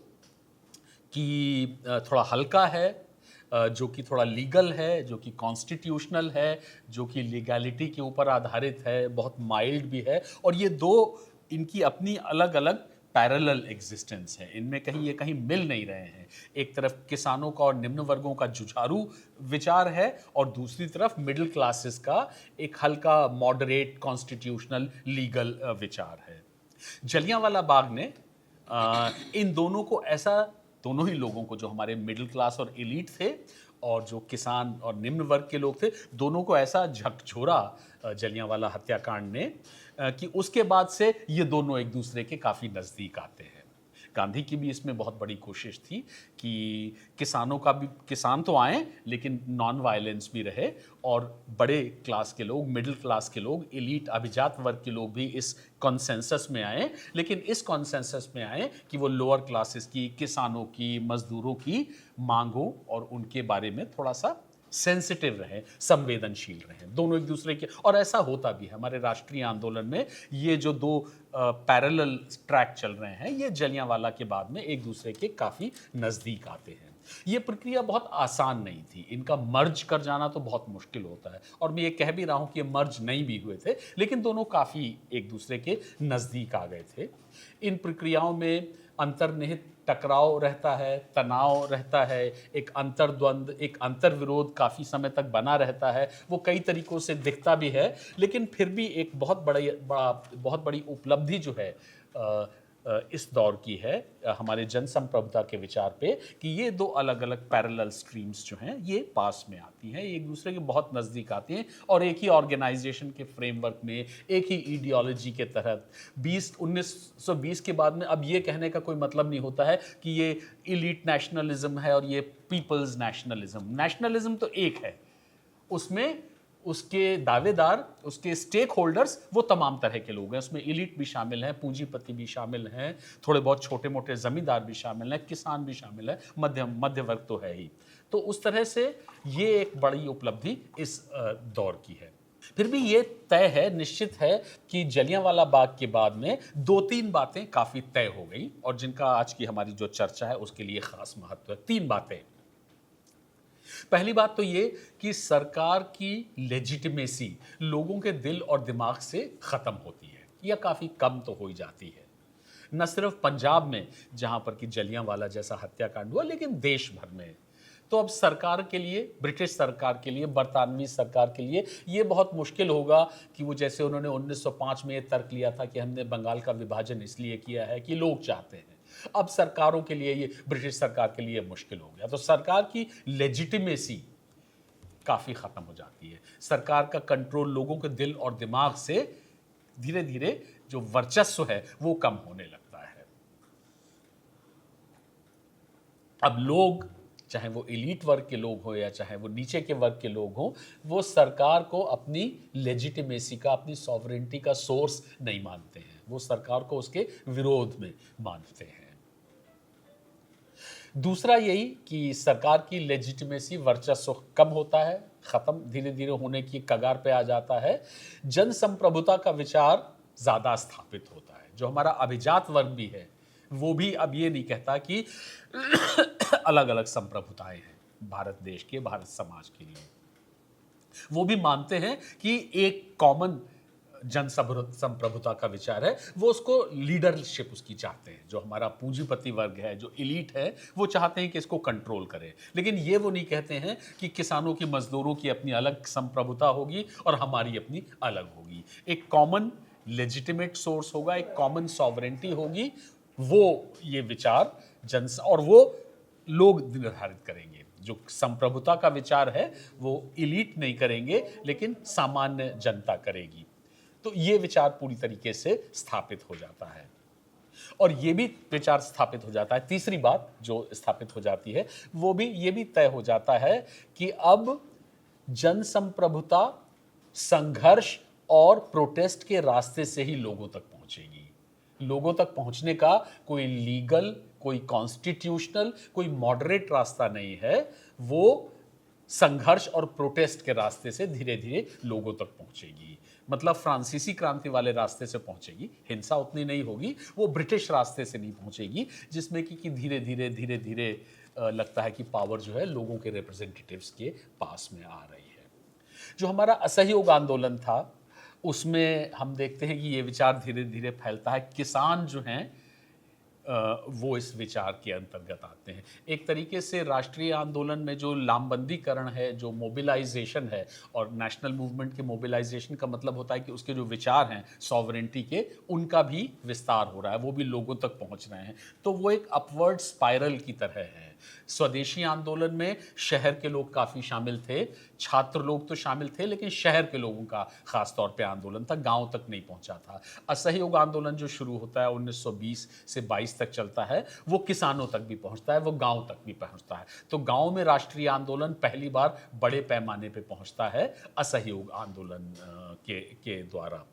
कि थोड़ा हल्का है, जो कि थोड़ा लीगल है, जो कि कॉन्स्टिट्यूशनल है, जो कि लीगैलिटी के ऊपर आधारित है, बहुत माइल्ड भी है। और ये 2 इनकी अपनी अलग अलग पैरेलल एग्जिस्टेंस है, इनमें कहीं ये कहीं मिल नहीं रहे हैं। एक तरफ किसानों का और निम्न वर्गों का जुझारू विचार है, और दूसरी तरफ मिडिल क्लासेस का एक हल्का मॉडरेट कॉन्स्टिट्यूशनल लीगल विचार है। जलियांवाला बाग ने इन दोनों को ऐसा, दोनों ही लोगों को, जो हमारे मिडिल क्लास और एलीट थे और जो किसान और निम्न वर्ग के लोग थे, दोनों को ऐसा झकझोरा जलियांवाला हत्याकांड ने कि उसके बाद से ये दोनों एक दूसरे के काफ़ी नज़दीक आते हैं। गांधी की भी इसमें बहुत बड़ी कोशिश थी कि किसान तो आए लेकिन नॉन वायलेंस भी रहे, और बड़े क्लास के लोग, मिडिल क्लास के लोग, एलीट अभिजात वर्ग के लोग भी इस कॉन्सेंसस में आए, लेकिन इस कॉन्सेंसस में आए कि वो लोअर क्लासेस की, किसानों की, मजदूरों की मांगों और उनके बारे में थोड़ा सा सेंसिटिव रहें, संवेदनशील रहें, दोनों एक दूसरे के। और ऐसा होता भी है हमारे राष्ट्रीय आंदोलन में। ये जो दो पैरेलल ट्रैक चल रहे हैं, ये जलियांवाला के बाद में एक दूसरे के काफ़ी नज़दीक आते हैं। ये प्रक्रिया बहुत आसान नहीं थी, इनका मर्ज कर जाना तो बहुत मुश्किल होता है, और मैं ये कह भी रहा हूँ कि ये मर्ज नहीं भी हुए थे, लेकिन दोनों काफ़ी एक दूसरे के नज़दीक आ गए थे। इन प्रक्रियाओं में अंतर्निहित टकराव रहता है, तनाव रहता है, एक अंतर्द्वंद, एक अंतर्विरोध काफ़ी समय तक बना रहता है। वो कई तरीकों से दिखता भी है, लेकिन फिर भी एक बहुत बड़ी उपलब्धि जो है इस दौर की है हमारे जनसंप्रभुता के विचार पे, कि ये दो अलग अलग पैरेलल स्ट्रीम्स जो हैं ये पास में आती हैं, एक दूसरे के बहुत नज़दीक आती हैं, और एक ही ऑर्गेनाइजेशन के फ्रेमवर्क में, एक ही आइडियोलॉजी के तहत। 1920 के बाद में अब ये कहने का कोई मतलब नहीं होता है कि ये इलीट नेशनलिज्म है और ये पीपल्स नेशनलिज्म। नेशनलिज्म तो एक है, उसमें उसके दावेदार, उसके स्टेक होल्डर्स वो तमाम तरह के लोग हैं। उसमें इलीट भी शामिल हैं, पूंजीपति भी शामिल हैं, थोड़े बहुत छोटे मोटे ज़मींदार भी शामिल हैं, किसान भी शामिल है, मध्य वर्ग तो है ही। तो उस तरह से ये एक बड़ी उपलब्धि इस दौर की है। फिर भी ये तय है, निश्चित है, कि जलियांवाला बाग के बाद में 2-3 बातें काफ़ी तय हो गई, और जिनका आज की हमारी जो चर्चा है उसके लिए ख़ास महत्व है। 3 बातें। पहली बात तो ये कि सरकार की लेजिटिमेसी लोगों के दिल और दिमाग से ख़त्म होती है, या काफ़ी कम तो हो ही जाती है। न सिर्फ पंजाब में जहाँ पर कि जलियांवाला जैसा हत्याकांड हुआ, लेकिन देश भर में। तो अब सरकार के लिए, ब्रिटिश सरकार के लिए, बरतानवी सरकार के लिए ये बहुत मुश्किल होगा कि वो, जैसे उन्होंने 1905 में ये तर्क लिया था कि हमने बंगाल का विभाजन इसलिए किया है कि लोग चाहते हैं। अब सरकारों के लिए, ये ब्रिटिश सरकार के लिए मुश्किल हो गया। तो सरकार की लेजिटिमेसी काफ़ी ख़त्म हो जाती है। सरकार का कंट्रोल लोगों के दिल और दिमाग से धीरे धीरे जो वर्चस्व है वो कम होने लगता है। अब लोग, चाहे वो एलीट वर्ग के लोग हो या चाहे वो नीचे के वर्ग के लोग हों, वो सरकार को अपनी लेजिटिमेसी का, अपनी सॉवरेंटी का सोर्स नहीं मानते हैं, वो सरकार को उसके विरोध में मानते हैं। दूसरा यही कि सरकार की लेजिटिमेसी, वर्चस्व कम होता है, ख़त्म धीरे धीरे होने की कगार पे आ जाता है। जनसंप्रभुता का विचार ज़्यादा स्थापित होता है। जो हमारा अभिजात वर्ग भी है, वो भी अब ये नहीं कहता कि अलग अलग संप्रभुताएं हैं भारत देश के, भारत समाज के लिए। वो भी मानते हैं कि एक कॉमन जन संप्रभुता का विचार है, वो उसको लीडरशिप उसकी चाहते हैं। जो हमारा पूंजीपति वर्ग है, जो एलीट है, वो चाहते हैं कि इसको कंट्रोल करे। लेकिन ये वो नहीं कहते हैं कि किसानों की, मजदूरों की अपनी अलग संप्रभुता होगी और हमारी अपनी अलग होगी। एक कॉमन लेजिटिमेट सोर्स होगा, एक कॉमन सॉवरेंटी होगी, वो ये विचार और वो लोग निर्धारित करेंगे। जो संप्रभुता का विचार है वो एलीट नहीं करेंगे, लेकिन सामान्य जनता करेगी। तो ये विचार पूरी तरीके से स्थापित हो जाता है, और ये भी विचार स्थापित हो जाता है। तीसरी बात जो स्थापित हो जाती है, वो भी, ये भी तय हो जाता है कि अब जनसंप्रभुता संघर्ष और प्रोटेस्ट के रास्ते से ही लोगों तक पहुंचेगी। लोगों तक पहुंचने का कोई लीगल, कोई कॉन्स्टिट्यूशनल, कोई मॉडरेट रास्ता नहीं है। वो संघर्ष और प्रोटेस्ट के रास्ते से धीरे धीरे लोगों तक पहुंचेगी। मतलब फ्रांसीसी क्रांति वाले रास्ते से पहुंचेगी, हिंसा उतनी नहीं होगी। वो ब्रिटिश रास्ते से नहीं पहुंचेगी, जिसमें कि धीरे धीरे लगता है कि पावर जो है लोगों के रिप्रेजेंटेटिव्स के पास में आ रही है। जो हमारा असहयोग आंदोलन था, उसमें हम देखते हैं कि ये विचार धीरे धीरे फैलता है। किसान जो हैं वो इस विचार के अंतर्गत आते हैं। एक तरीके से राष्ट्रीय आंदोलन में जो लामबंदीकरण है, जो मोबिलाइजेशन है, और नेशनल मूवमेंट के मोबिलाइजेशन का मतलब होता है कि उसके जो विचार हैं सॉवरेंटी के, उनका भी विस्तार हो रहा है, वो भी लोगों तक पहुंच रहे हैं। तो वो एक अपवर्ड स्पाइरल की तरह है। स्वदेशी आंदोलन में शहर के लोग काफ़ी शामिल थे, छात्र लोग तो शामिल थे, लेकिन शहर के लोगों का खास तौर पे आंदोलन था, गांव तक नहीं पहुंचा था। असहयोग आंदोलन जो शुरू होता है 1920 से 22 तक चलता है, वो किसानों तक भी पहुंचता है, वो गांव तक भी पहुंचता है। तो गांव में राष्ट्रीय आंदोलन पहली बार बड़े पैमाने पे पहुंचता है असहयोग आंदोलन के द्वारा।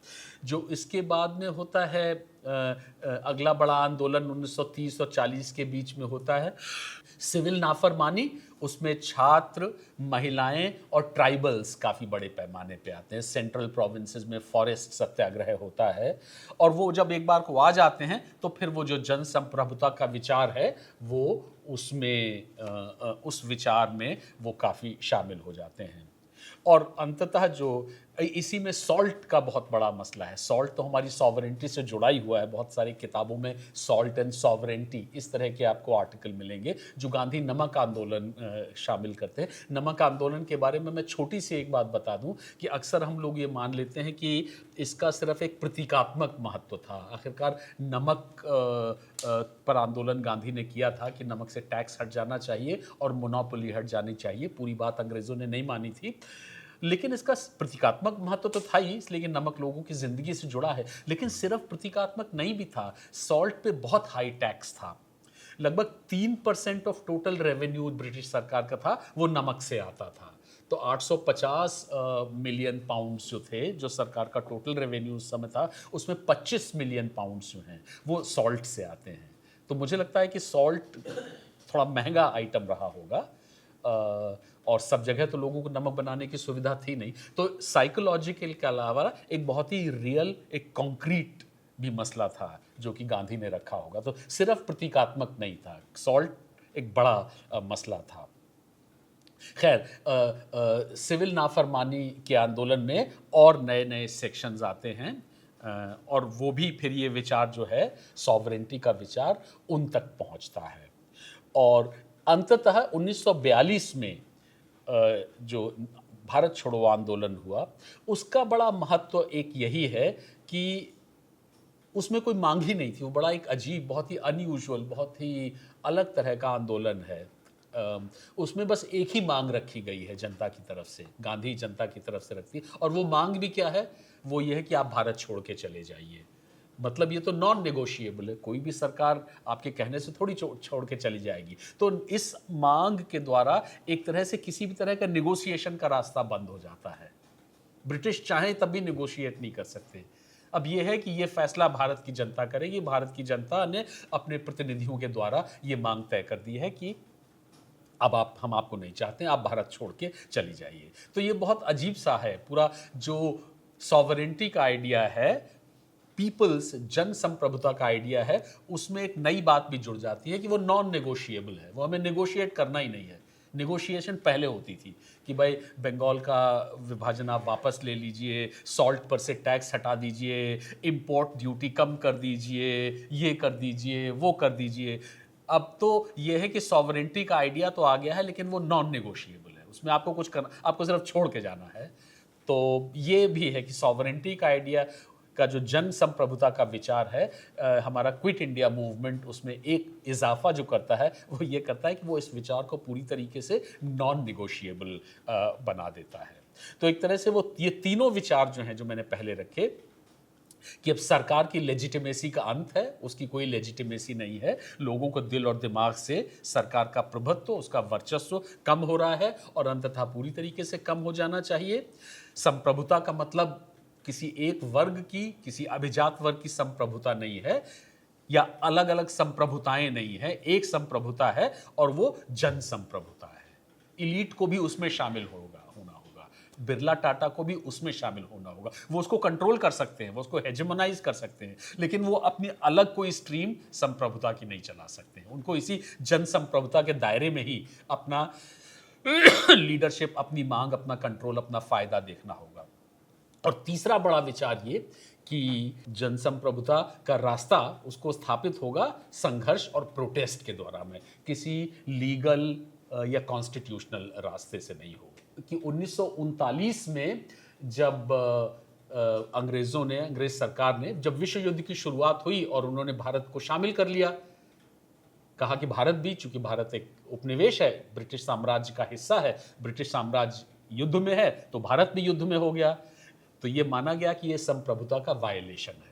जो इसके बाद में होता है अगला बड़ा आंदोलन 1930 और 40 के बीच में होता है सिविल नाफरमानी उसमें छात्र, महिलाएं और ट्राइबल्स काफ़ी बड़े पैमाने पे आते हैं। सेंट्रल प्रोविंसेस में फॉरेस्ट सत्याग्रह होता है और वो जब एक बार को आ जाते हैं तो फिर वो जो जन संप्रभुता का विचार है वो उस विचार में वो काफ़ी शामिल हो जाते हैं। और अंततः जो इसी में सॉल्ट का बहुत बड़ा मसला है। सॉल्ट तो हमारी सॉवरेंटी से जुड़ा ही हुआ है। बहुत सारी किताबों में सॉल्ट एंड सॉवरेंटी इस तरह के आपको आर्टिकल मिलेंगे जो गांधी नमक आंदोलन शामिल करते हैं। नमक आंदोलन के बारे में मैं छोटी सी एक बात बता दूं कि अक्सर हम लोग ये मान लेते हैं कि इसका सिर्फ एक प्रतीकात्मक महत्व था। आखिरकार नमक पर आंदोलन गांधी ने किया था कि नमक से टैक्स हट जाना चाहिए और मोनोपोली हट जानी चाहिए। पूरी बात अंग्रेज़ों ने नहीं मानी थी, लेकिन इसका प्रतीकात्मक महत्व तो था ही, इसलिए कि नमक लोगों की ज़िंदगी से जुड़ा है। लेकिन सिर्फ प्रतीकात्मक नहीं भी था, सॉल्ट पे बहुत हाई टैक्स था। लगभग 3% ऑफ टोटल रेवेन्यू ब्रिटिश सरकार का था वो नमक से आता था। तो 850 मिलियन पाउंड्स जो थे, जो सरकार का टोटल रेवेन्यू उस समय था, उसमें 25 मिलियन पाउंड्स जो हैं वो सॉल्ट से आते हैं। तो मुझे लगता है कि सॉल्ट थोड़ा महंगा आइटम रहा होगा और सब जगह तो लोगों को नमक बनाने की सुविधा थी नहीं। तो साइकोलॉजिकल के अलावा एक बहुत ही रियल, एक कॉन्क्रीट भी मसला था जो कि गांधी ने रखा होगा। तो सिर्फ प्रतीकात्मक नहीं था, सॉल्ट एक बड़ा मसला था। खैर, सिविल नाफरमानी के आंदोलन में और नए नए सेक्शंस आते हैं और वो भी फिर ये विचार जो है सॉवरेंटी का विचार उन तक पहुंचता है। और अंततः 1942 में जो भारत छोड़ो आंदोलन हुआ उसका बड़ा महत्व एक यही है कि उसमें कोई मांग ही नहीं थी। वो बड़ा एक अजीब, बहुत ही अनयूजुअल, बहुत ही अलग तरह का आंदोलन है। उसमें बस एक ही मांग रखी गई है जनता की तरफ से, गांधी जनता की तरफ से रखती है, और वो मांग भी क्या है? वो ये है कि आप भारत छोड़ के चले जाइए। मतलब ये तो नॉन नेगोशिएबल है, कोई भी सरकार आपके कहने से थोड़ी छोड़ के चली जाएगी। तो इस मांग के द्वारा एक तरह से किसी भी तरह का नेगोशिएशन का रास्ता बंद हो जाता है। ब्रिटिश चाहे तब भी नेगोशिएट नहीं कर सकते। अब ये है कि ये फैसला भारत की जनता करेगी। भारत की जनता ने अपने प्रतिनिधियों के द्वारा ये मांग तय कर दी है कि अब हम आपको नहीं चाहते, आप भारत छोड़ के चली जाइए। तो ये बहुत अजीब सा है। पूरा जो सॉवरेंटी का आइडिया है, पीपल्स, जन संप्रभुता का आइडिया है, उसमें एक नई बात भी जुड़ जाती है कि वो नॉन नेगोशिएबल है। वो हमें नेगोशिएट करना ही नहीं है। नेगोशिएशन पहले होती थी कि भाई बंगाल का विभाजन आप वापस ले लीजिए, सॉल्ट पर से टैक्स हटा दीजिए, इंपोर्ट ड्यूटी कम कर दीजिए, ये कर दीजिए, वो कर दीजिए। अब तो ये है कि सॉवरेंटी का आइडिया तो आ गया है, लेकिन वो नॉन नेगोशिएबल है। उसमें आपको कुछ करना, आपको सिर्फ छोड़ के जाना है। तो ये भी है कि सॉवरेंटी का आइडिया का जो जन संप्रभुता का विचार है, हमारा क्विट इंडिया मूवमेंट उसमें एक इजाफा जो करता है वो ये करता है कि वो इस विचार को पूरी तरीके से नॉन निगोशिएबल बना देता है। तो एक तरह से वो ये तीनों विचार जो हैं, जो मैंने पहले रखे कि अब सरकार की लेजिटिमेसी का अंत है, उसकी कोई लेजिटिमेसी नहीं है, लोगों को दिल और दिमाग से सरकार का प्रभुत्व, उसका वर्चस्व कम हो रहा है और अंततः पूरी तरीके से कम हो जाना चाहिए। संप्रभुता का मतलब किसी एक वर्ग की, किसी अभिजात वर्ग की संप्रभुता नहीं है, या अलग अलग संप्रभुताएं नहीं है, एक संप्रभुता है और वो जन संप्रभुता है। इलीट को भी उसमें शामिल होना होगा, बिरला टाटा को भी उसमें शामिल होना होगा। वो उसको कंट्रोल कर सकते हैं, वो उसको हेजेमोनाइज कर सकते हैं, लेकिन वो अपनी अलग कोई स्ट्रीम संप्रभुता की नहीं चला सकते हैं। उनको इसी जन संप्रभुता के दायरे में ही अपना लीडरशिप, अपनी मांग, अपना कंट्रोल, अपना फायदा देखना होगा। और तीसरा बड़ा विचार ये कि जनसंप्रभुता का रास्ता उसको स्थापित होगा संघर्ष और प्रोटेस्ट के द्वारा में, किसी लीगल या कॉन्स्टिट्यूशनल रास्ते से नहीं हो। कि 1939 में जब अंग्रेज सरकार ने, जब विश्व युद्ध की शुरुआत हुई और उन्होंने भारत को शामिल कर लिया, कहा कि भारत भी, चूंकि भारत एक उपनिवेश है, ब्रिटिश साम्राज्य का हिस्सा है, ब्रिटिश साम्राज्य युद्ध में है तो भारत भी युद्ध में हो गया। तो ये माना गया कि ये संप्रभुता का वायलेशन है।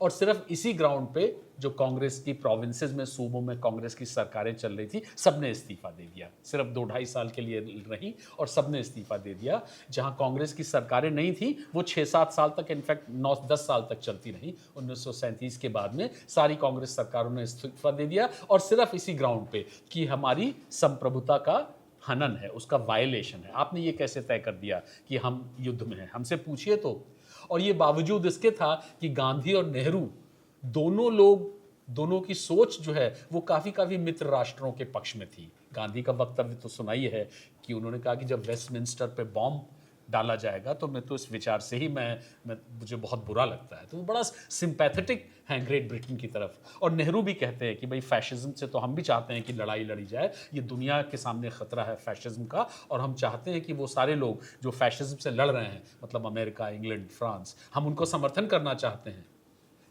और सिर्फ इसी ग्राउंड पे जो कांग्रेस की प्रोविंसेस में, सूबों में कांग्रेस की सरकारें चल रही थी, सबने इस्तीफा दे दिया। सिर्फ 2-2.5 साल के लिए रही और सबने इस्तीफा दे दिया। जहां कांग्रेस की सरकारें नहीं थी वो 6-7 साल तक, इनफैक्ट 9-10 साल तक चलती रही। 1937 के बाद में सारी कांग्रेस सरकारों ने इस्तीफा दे दिया, और सिर्फ इसी ग्राउंड पे कि हमारी संप्रभुता का हनन है, उसका वायलेशन है। आपने ये कैसे तय कर दिया कि हम युद्ध में हैं? हमसे पूछिए तो। और ये बावजूद इसके था कि गांधी और नेहरू दोनों लोग, दोनों की सोच जो है वो काफ़ी काफ़ी मित्र राष्ट्रों के पक्ष में थी। गांधी का वक्तव्य तो सुना ही है कि उन्होंने कहा कि जब वेस्टमिंस्टर पे बॉम्ब डाला जाएगा तो मैं तो इस विचार से ही मुझे बहुत बुरा लगता है। तो वो बड़ा सिंपैथेटिक हैं ग्रेट ब्रिटेन की तरफ। और नेहरू भी कहते हैं कि भाई फैशिज्म से तो हम भी चाहते हैं कि लड़ाई लड़ी जाए, ये दुनिया के सामने खतरा है फैशिज्म का, और हम चाहते हैं कि वो सारे लोग जो फैशिज्म से लड़ रहे हैं, मतलब अमेरिका, इंग्लैंड, फ्रांस, हम उनको समर्थन करना चाहते हैं।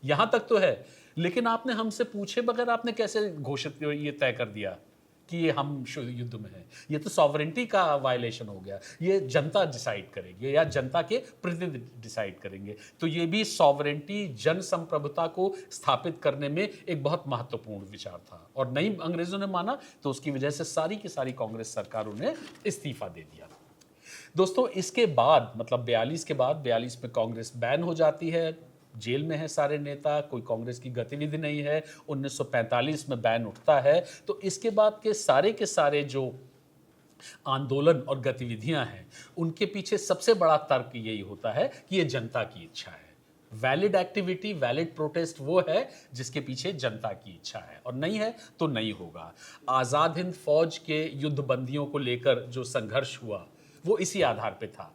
यहाँ तक तो है। लेकिन आपने हमसे पूछे बगैर आपने कैसे घोषित ये तय कर दिया कि ये हम युद्ध में हैं? ये तो सॉवरेंटी का वायलेशन हो गया। ये जनता डिसाइड करेगी या जनता के प्रतिनिधि डिसाइड करेंगे। तो ये भी सॉवरेंटी, जन संप्रभुता को स्थापित करने में एक बहुत महत्वपूर्ण विचार था, और नहीं अंग्रेजों ने माना तो उसकी वजह से सारी की सारी कांग्रेस सरकारों ने इस्तीफा दे दिया। दोस्तों, इसके बाद मतलब 42 के बाद, 42 में कांग्रेस बैन हो जाती है, जेल में है सारे नेता, कोई कांग्रेस की गतिविधि नहीं है। 1945 में बैन उठता है। तो इसके बाद के सारे जो आंदोलन और गतिविधियां हैं, उनके पीछे सबसे बड़ा तर्क यही होता है कि ये जनता की इच्छा है। वैलिड एक्टिविटी, वैलिड प्रोटेस्ट वो है जिसके पीछे जनता की इच्छा है, और नहीं है तो नहीं होगा। आज़ाद हिंद फौज के युद्ध बंदियों को लेकर जो संघर्ष हुआ वो इसी आधार पे था।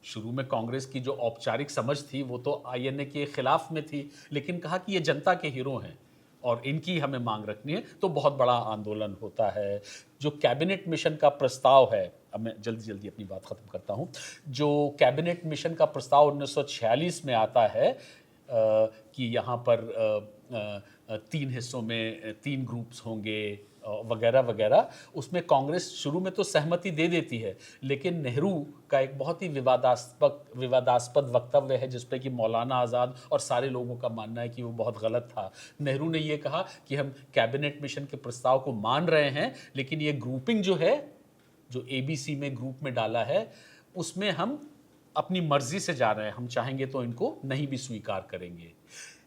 शुरू में कांग्रेस की जो औपचारिक समझ थी वो तो आईएनए के खिलाफ में थी, लेकिन कहा कि ये जनता के हीरो हैं और इनकी हमें मांग रखनी है, तो बहुत बड़ा आंदोलन होता है। जो कैबिनेट मिशन का प्रस्ताव है, अब मैं जल्दी जल्दी अपनी बात खत्म करता हूँ। जो कैबिनेट मिशन का प्रस्ताव 1946 में आता है कि यहाँ पर 3 हिस्सों में 3 ग्रुप्स होंगे वगैरह वगैरह, उसमें कांग्रेस शुरू में तो सहमति दे देती है, लेकिन नेहरू का एक बहुत ही विवादास्पद वक्तव्य है जिस पे कि मौलाना आज़ाद और सारे लोगों का मानना है कि वो बहुत गलत था। नेहरू ने ये कहा कि हम कैबिनेट मिशन के प्रस्ताव को मान रहे हैं, लेकिन ये ग्रुपिंग जो है, जो एबीसी में ग्रुप में डाला है, उसमें हम अपनी मर्जी से जा रहे हैं, हम चाहेंगे तो इनको नहीं भी स्वीकार करेंगे।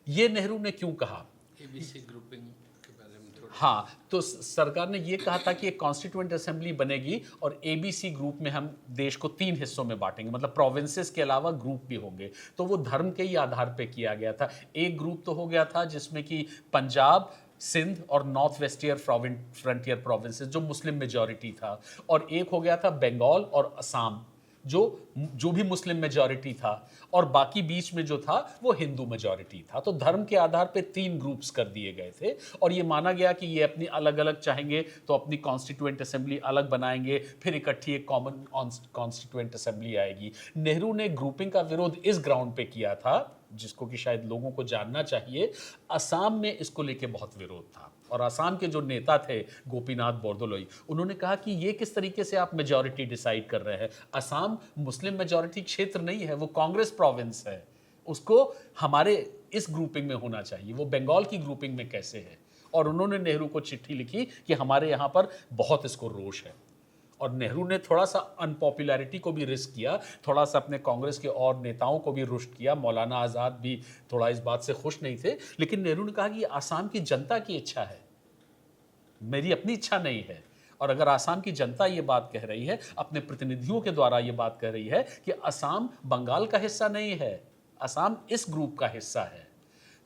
ये नेहरू ने क्यों कहा? एबीसी ग्रुपिंग के बारे में थोड़ा। हाँ, तो सरकार ने ये कहा था कि एक कॉन्स्टिट्यूएंट असेंबली बनेगी और एबीसी ग्रुप में हम देश को 3 हिस्सों में बांटेंगे, मतलब प्रोविंसेस के अलावा ग्रुप भी होंगे। तो वो धर्म के ही आधार पे किया गया था। एक ग्रुप तो हो गया था जिसमें कि पंजाब, सिंध और नॉर्थ वेस्टियर फ्रंटियर प्रोविंसेस जो मुस्लिम मेजॉरिटी था, और एक हो गया था बंगाल और असम जो भी मुस्लिम मेजॉरिटी था, और बाकी बीच में जो था वो हिंदू मेजॉरिटी था। तो धर्म के आधार पे 3 ग्रुप्स कर दिए गए थे, और ये माना गया कि ये अपनी अलग अलग चाहेंगे तो अपनी कॉन्स्टिट्यूएंट असेंबली अलग बनाएंगे, फिर इकट्ठी एक कॉमन कॉन्स्टिट्यूएंट असेंबली आएगी। नेहरू ने ग्रुपिंग का विरोध इस ग्राउंड पे किया था, जिसको कि शायद लोगों को जानना चाहिए। असम में इसको लेके बहुत विरोध था, और असम के जो नेता थे गोपीनाथ बोरदोलोई, उन्होंने कहा कि ये किस तरीके से आप मेजॉरिटी डिसाइड कर रहे हैं? असम मुस्लिम मेजॉरिटी क्षेत्र नहीं है, वो कांग्रेस प्रोविंस है, उसको हमारे इस ग्रुपिंग में होना चाहिए, वो बंगाल की ग्रुपिंग में कैसे है? और उन्होंने नेहरू को चिट्ठी लिखी कि हमारे यहाँ पर बहुत इसको रोष है। और नेहरू ने थोड़ा सा अनपॉपुलैरिटी को भी रिस्क किया, थोड़ा सा अपने कांग्रेस के और नेताओं को भी रुष्ट किया। मौलाना आज़ाद भी थोड़ा इस बात से खुश नहीं थे, लेकिन नेहरू ने कहा कि आसाम की जनता की इच्छा है, मेरी अपनी इच्छा नहीं है। और अगर आसाम की जनता ये बात कह रही है, अपने प्रतिनिधियों के द्वारा ये बात कह रही है कि असम बंगाल का हिस्सा नहीं है, असम इस ग्रुप का हिस्सा है,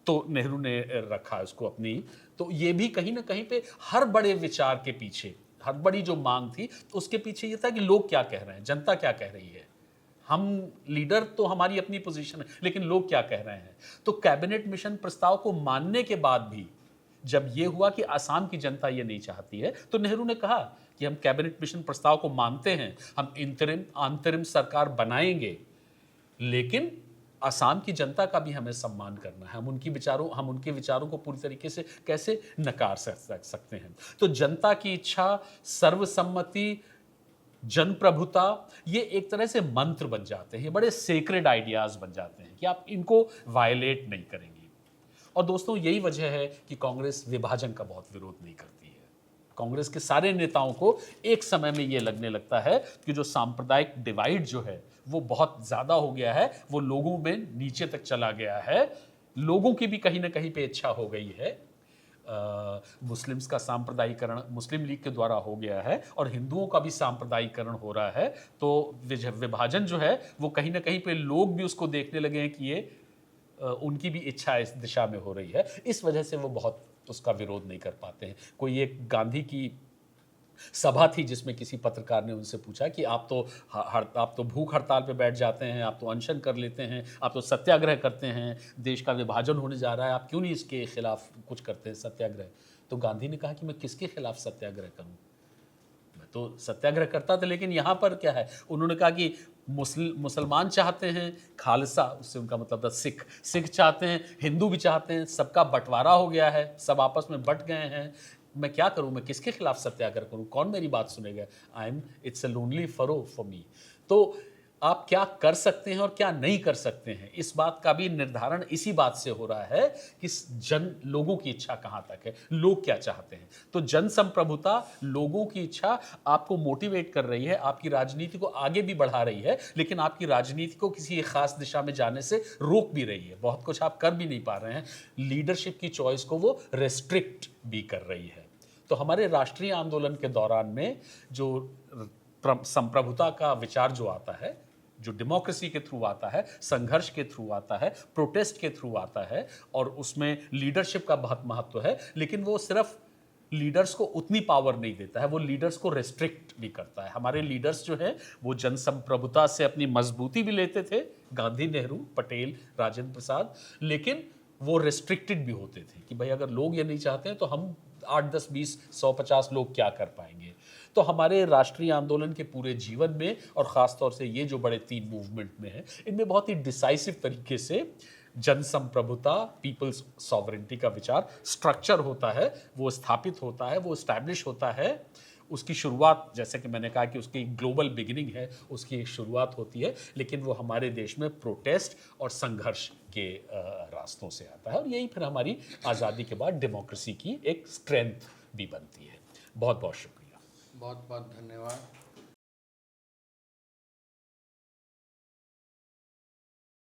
तो नेहरू ने रखा उसको अपनी। तो ये भी कहीं ना कहीं पे हर बड़े विचार के पीछे, हर बड़ी जो मांग थी उसके पीछे ये था कि लोग क्या कह रहे हैं, जनता क्या कह रही है। हम लीडर तो हमारी अपनी पोजीशन है, लेकिन लोग क्या कह रहे हैं। तो कैबिनेट मिशन प्रस्ताव को मानने के बाद भी जब ये हुआ कि आसाम की जनता ये नहीं चाहती है, तो नेहरू ने कहा कि हम कैबिनेट मिशन प्रस्ताव को मानते हैं, हम अंतरिम सरकार बनाएंगे, लेकिन आसाम की जनता का भी हमें सम्मान करना है। हम उनके विचारों को पूरी तरीके से कैसे नकार सकते हैं। तो जनता की इच्छा, सर्वसम्मति, जनप्रभुता, ये एक तरह से मंत्र बन जाते हैं, ये बड़े सेक्रेड आइडियाज बन जाते हैं कि आप इनको वायलेट नहीं करेंगे। और दोस्तों, यही वजह है कि कांग्रेस विभाजन का बहुत विरोध नहीं करती है। कांग्रेस के सारे नेताओं को एक समय में ये लगने लगता है कि जो सांप्रदायिक डिवाइड जो है वो बहुत ज़्यादा हो गया है, वो लोगों में नीचे तक चला गया है, लोगों की भी कहीं ना कहीं पे इच्छा हो गई है। मुस्लिम्स का सांप्रदायिकरण मुस्लिम लीग के द्वारा हो गया है और हिंदुओं का भी सांप्रदायिकरण हो रहा है, तो विभाजन जो है वो कहीं ना कहीं पे लोग भी उसको देखने लगे हैं कि ये उनकी भी इच्छा इस दिशा में हो रही है। इस वजह से वो बहुत उसका विरोध नहीं कर पाते हैं। कोई एक गांधी की सभा थी जिसमें किसी पत्रकार ने उनसे पूछा कि आप तो भूख हड़ताल पे बैठ जाते हैं, आप तो अनशन कर लेते हैं, आप तो सत्याग्रह करते हैं, देश का विभाजन होने जा रहा है, आप क्यों नहीं इसके खिलाफ कुछ करते हैं सत्याग्रह। तो गांधी ने कहा कि मैं किसके खिलाफ सत्याग्रह करूं, मैं तो सत्याग्रह करता था, लेकिन यहाँ पर क्या है, उन्होंने कहा कि मुसलमान चाहते हैं खालसा, उससे उनका मतलब था सिख चाहते हैं, हिंदू भी चाहते हैं, सबका बंटवारा हो गया है, सब आपस में बट गए हैं, मैं क्या करूं, मैं किसके खिलाफ सत्याग्रह करूं, कौन मेरी बात सुनेगा, it's a lonely furrow for me. तो आप क्या कर सकते हैं और क्या नहीं कर सकते हैं, इस बात का भी निर्धारण इसी बात से हो रहा है कि लोगों की इच्छा कहां तक है, लोग क्या चाहते हैं। तो जन संप्रभुता, लोगों की इच्छा आपको मोटिवेट कर रही है, आपकी राजनीति को आगे भी बढ़ा रही है, लेकिन आपकी राजनीति को किसी एक खास दिशा में जाने से रोक भी रही है। बहुत कुछ आप कर भी नहीं पा रहे हैं, लीडरशिप की चॉइस को वो रेस्ट्रिक्ट भी कर रही है। तो हमारे राष्ट्रीय आंदोलन के दौरान में जो संप्रभुता का विचार जो आता है, जो डेमोक्रेसी के थ्रू आता है, संघर्ष के थ्रू आता है, प्रोटेस्ट के थ्रू आता है, और उसमें लीडरशिप का बहुत महत्व है, लेकिन वो सिर्फ लीडर्स को उतनी पावर नहीं देता है, वो लीडर्स को रेस्ट्रिक्ट भी करता है। हमारे लीडर्स जो है वो जनसंप्रभुता से अपनी मजबूती भी लेते थे, गांधी, नेहरू, पटेल, राजेंद्र प्रसाद, लेकिन वो रेस्ट्रिक्टेड भी होते थे कि भाई अगर लोग ये नहीं चाहते हैं तो हम 8, 10, 20, 100, 50 लोग क्या कर पाएंगे। तो हमारे राष्ट्रीय आंदोलन के पूरे जीवन में, और ख़ास तौर से ये जो बड़े 3 मूवमेंट में हैं, इनमें बहुत ही डिसाइसिव तरीके से जनसंप्रभुता, पीपल्स सॉवरेंटी का विचार स्ट्रक्चर होता है, वो स्थापित होता है, वो इस्टेब्लिश होता है। उसकी शुरुआत, जैसे कि मैंने कहा कि उसकी ग्लोबल बिगिनिंग है, उसकी एक शुरुआत होती है, लेकिन वो हमारे देश में प्रोटेस्ट और संघर्ष के रास्तों से आता है, और यही फिर हमारी आज़ादी के बाद डेमोक्रेसी की एक स्ट्रेंथ भी बनती है। बहुत बहुत शुक्रिया। बहुत बहुत धन्यवाद।